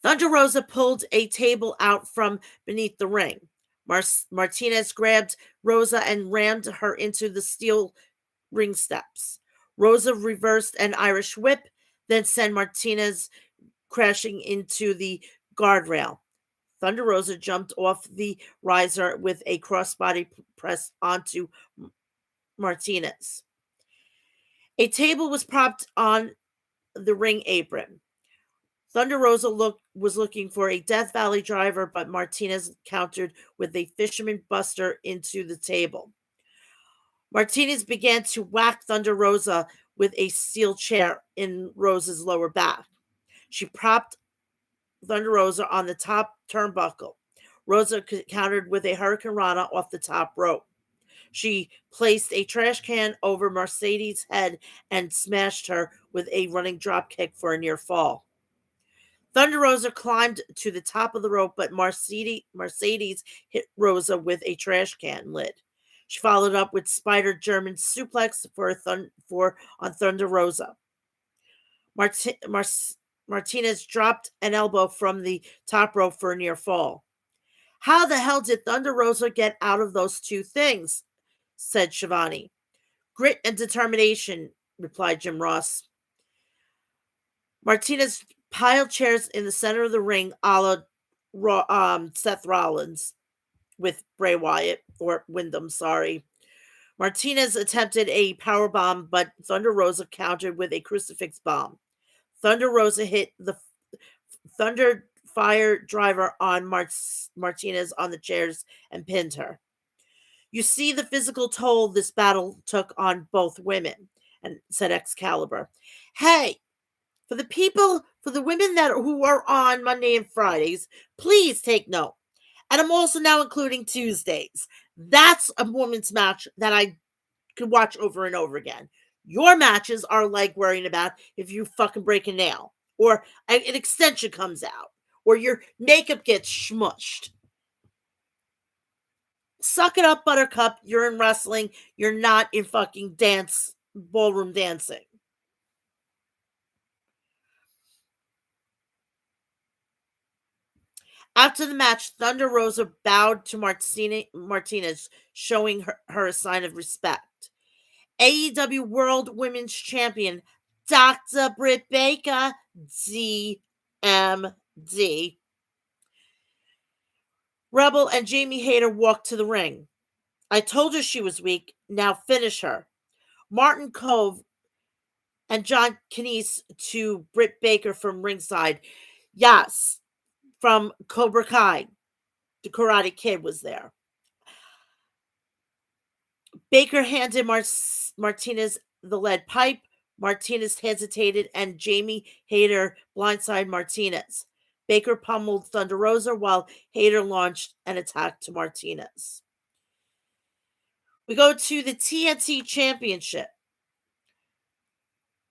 [SPEAKER 1] Thunder Rosa pulled a table out from beneath the ring. Martinez grabbed Rosa and rammed her into the steel ring steps. Rosa reversed an Irish whip, then sent Martinez crashing into the guardrail. Thunder Rosa jumped off the riser with a crossbody press onto Martinez. A table was propped on the ring apron. Thunder Rosa was looking for a Death Valley driver, but Martinez countered with a fisherman buster into the table. Martinez began to whack Thunder Rosa with a steel chair in Rosa's lower back. She propped Thunder Rosa on the top turnbuckle. Rosa countered with a Hurricane Rana off the top rope. She placed a trash can over Mercedes' head and smashed her with a running drop kick for a near fall. Thunder Rosa climbed to the top of the rope, but Mercedes hit Rosa with a trash can lid. She followed up with Spider German suplex for on Thunder Rosa. Marti- Mar- Martinez dropped an elbow from the top rope for a near fall. How the hell did Thunder Rosa get out of those two things? Said Shivani. Grit and determination, replied Jim Ross. Martinez piled chairs in the center of the ring a Seth Rollins with Bray Wyatt, or Wyndham, sorry. Martinez attempted a power bomb, but Thunder Rosa countered with a crucifix bomb. Thunder Rosa hit the Thunder Fire driver on Martinez on the chairs and pinned her. You see the physical toll this battle took on both women, and said Excalibur. Hey, for the women that who are on Monday and Fridays, please take note. And I'm also now including Tuesdays. That's a women's match that I could watch over and over again. Your matches are like worrying about if you fucking break a nail, or an extension comes out, or your makeup gets smushed. Suck it up, Buttercup. You're in wrestling. You're not in fucking ballroom dancing. After the match, Thunder Rosa bowed to Martinez, showing her a sign of respect. AEW World Women's Champion Dr. Britt Baker, DMD. Rebel and Jamie Hayter walked to the ring. I told her she was weak. Now finish her. Martin Cove and John Kinese to Britt Baker from ringside. Yes, from Cobra Kai. The Karate Kid was there. Baker handed Martinez the lead pipe. Martinez hesitated, and Jamie Hayter blindsided Martinez. Baker pummeled Thunder Rosa while Hayter launched an attack to Martinez. We go to the TNT Championship.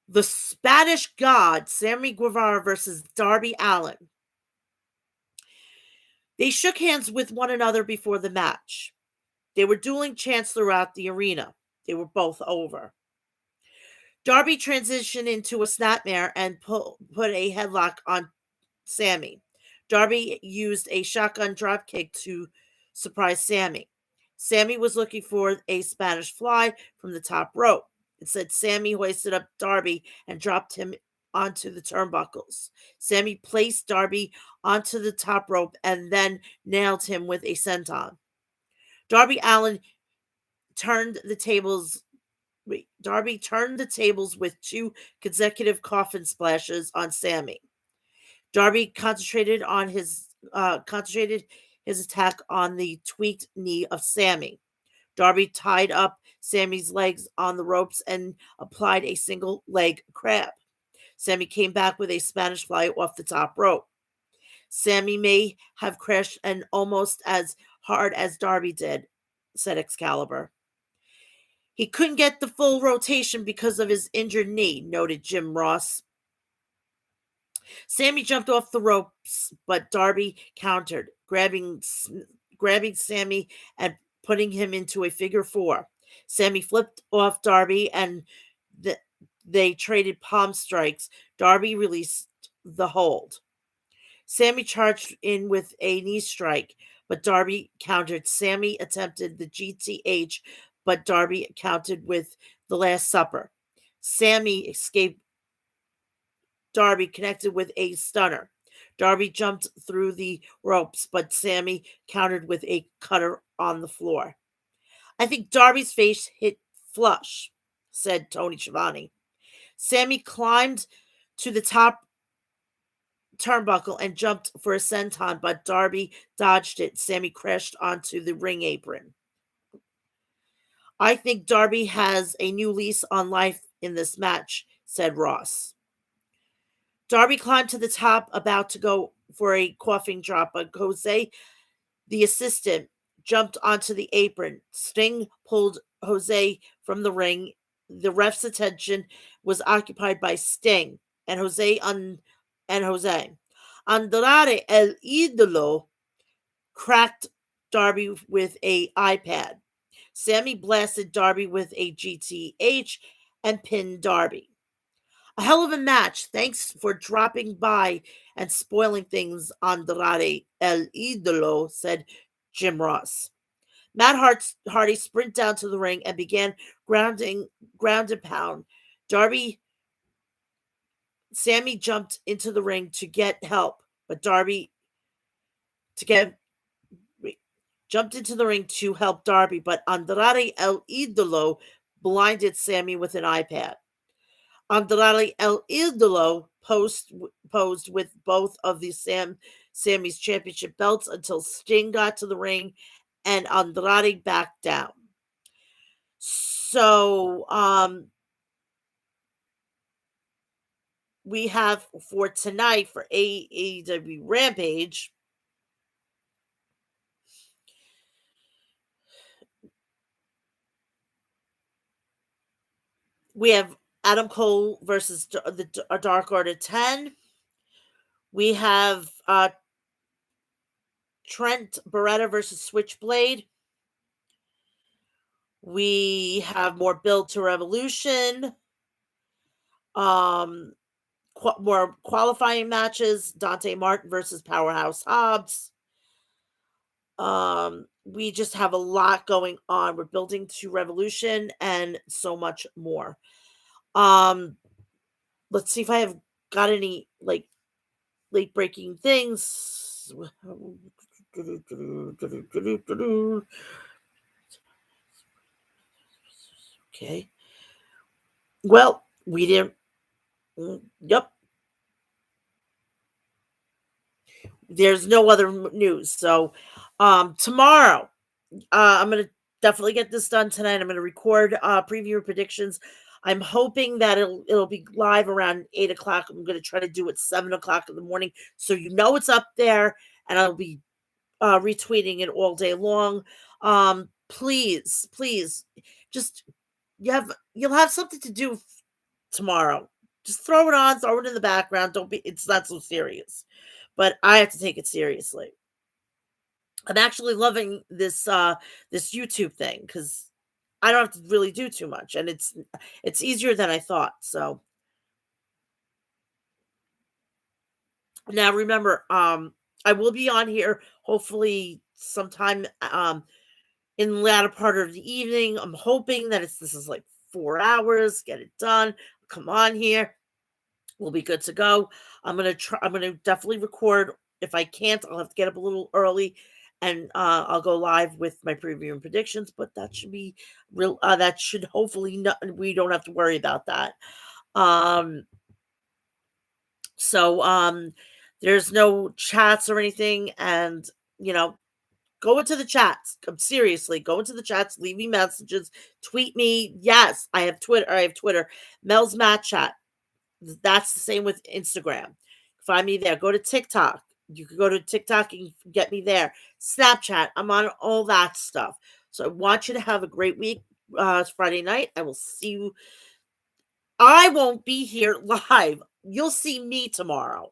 [SPEAKER 1] The Spanish God, Sammy Guevara versus Darby Allin. They shook hands with one another before the match. They were dueling chants throughout the arena. They were both over. Darby transitioned into a snapmare and put a headlock on Sammy. Darby used a shotgun dropkick to surprise Sammy. Sammy was looking for a Spanish fly from the top rope. Instead, Sammy hoisted up Darby and dropped him onto the turnbuckles. Sammy placed Darby onto the top rope and then nailed him with a senton. Darby Allin turned the tables. Darby turned the tables with two consecutive coffin splashes on Sammy. Darby concentrated his attack on the tweaked knee of Sammy. Darby tied up Sammy's legs on the ropes and applied a single leg crab. Sammy came back with a Spanish fly off the top rope. Sammy may have crashed and almost as hard as Darby did, said Excalibur. He couldn't get the full rotation because of his injured knee, noted Jim Ross. Sammy jumped off the ropes, but Darby countered, grabbing Sammy and putting him into a figure four. Sammy flipped off Darby and they traded palm strikes. Darby released the hold. Sammy charged in with a knee strike, but Darby countered. Sammy attempted the GTH, but Darby countered with the Last Supper. Sammy escaped. Darby connected with a stunner. Darby jumped through the ropes, but Sammy countered with a cutter on the floor. I think Darby's face hit flush, said Tony Schiavone. Sammy climbed to the top turnbuckle and jumped for a senton, but Darby dodged it. Sammy crashed onto the ring apron. I think Darby has a new lease on life in this match, said Ross. Darby climbed to the top, about to go for a coughing drop, but Jose, the assistant, jumped onto the apron. Sting pulled Jose from the ring. The ref's attention was occupied by Sting and Jose. Andrade El Idolo cracked Darby with a iPad. Sammy blasted Darby with a GTH and pinned Darby. A hell of a match. Thanks for dropping by and spoiling things, Andrade El Idolo, said Jim Ross. Hardy sprint down to the ring and began ground and pound. Darby Sammy jumped into the ring to get help, but Darby to get jumped into the ring to help Darby, but Andrade El Idolo blinded Sammy with an iPad. Andrade El Idolo posed with both of the Sammy's championship belts until Sting got to the ring and Andrade backed down. So we have for tonight for AEW Rampage. We have Adam Cole versus the Dark Order 10. We have Trent Beretta versus Switchblade. We have more build to Revolution. More qualifying matches. Dante Martin versus Powerhouse Hobbs. We just have a lot going on. We're building to Revolution and so much more. Let's see if I have got any like late breaking things. Okay. Well, we didn't. Yep. There's no other news. So, tomorrow, I'm gonna definitely get this done tonight. I'm gonna record preview predictions. I'm hoping that it'll be live around 8 o'clock. I'm gonna try to do it 7 o'clock in the morning, so you know it's up there, and I'll be retweeting it all day long. Please, just you'll have something to do tomorrow. Just throw it on, throw it in the background. Don't be It's not so serious. But I have to take it seriously. I'm actually loving this YouTube thing because I don't have to really do too much, and it's easier than I thought. So now remember, I will be on here hopefully sometime in the latter part of the evening. I'm hoping that this is like 4 hours. Get it done. Come on here. We'll be good to go. I'm gonna definitely record. If I can't, I'll have to get up a little early and I'll go live with my preview and predictions, but that should be real that should hopefully not we don't have to worry about that. Um so there's no chats or anything, and you know, go into the chats. Seriously, go into the chats, leave me messages, tweet me. Yes, I have Twitter. Mel's Match Chat. That's the same with Instagram. Find me there. Go to TikTok. You can go to TikTok and get me there. Snapchat. I'm on all that stuff. So I want you to have a great week. It's Friday night. I will see you. I won't be here live. You'll see me tomorrow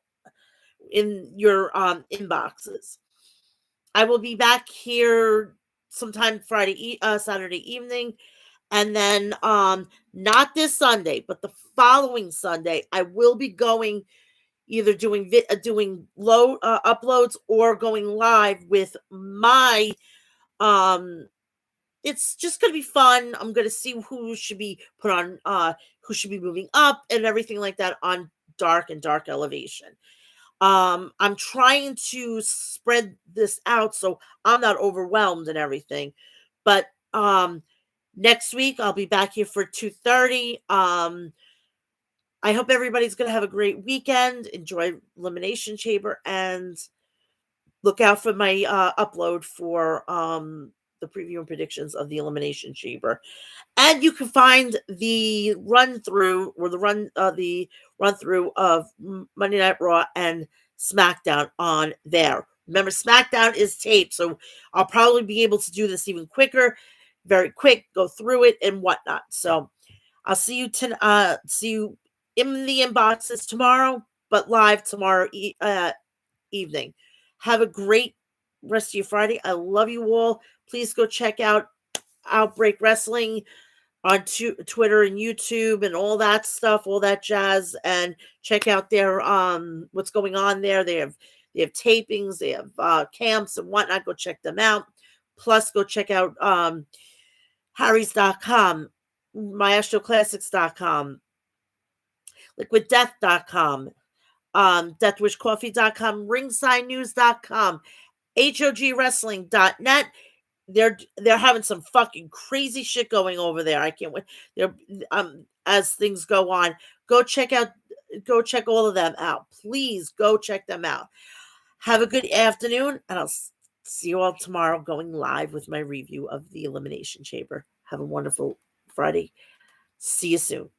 [SPEAKER 1] in your inboxes. I will be back here sometime Saturday evening, and then not this Sunday, but the following Sunday, I will be going either doing low uploads or going live with my it's just going to be fun. I'm going to see who should be put on who should be moving up and everything like that on Dark Elevation. I'm trying to spread this out so I'm not overwhelmed and everything. But next week I'll be back here for 2:30. I hope everybody's going to have a great weekend. Enjoy Elimination Chamber and look out for my upload for the preview and predictions of the Elimination Chamber. And you can find the run through or the run through of Monday Night Raw and SmackDown on there. Remember, SmackDown is taped, so I'll probably be able to do this even quicker, very quick, go through it and whatnot. So I'll see you in the inboxes tomorrow, but live tomorrow evening. Have a great rest of your Friday. I love you all. Please go check out Outbreak Wrestling on Twitter and YouTube and all that stuff, all that jazz, and check out their what's going on there. They have tapings, they have camps and whatnot. Go check them out. Plus, go check out Harry's.com, MyAstroClassics.com, LiquidDeath.com, DeathWishCoffee.com, RingsideNews.com, HOGWrestling.net. They're having some fucking crazy shit going over there. I can't wait. They're as things go on. Go check all of them out. Please go check them out. Have a good afternoon, and I'll see you all tomorrow going live with my review of the Elimination Chamber. Have a wonderful Friday. See you soon.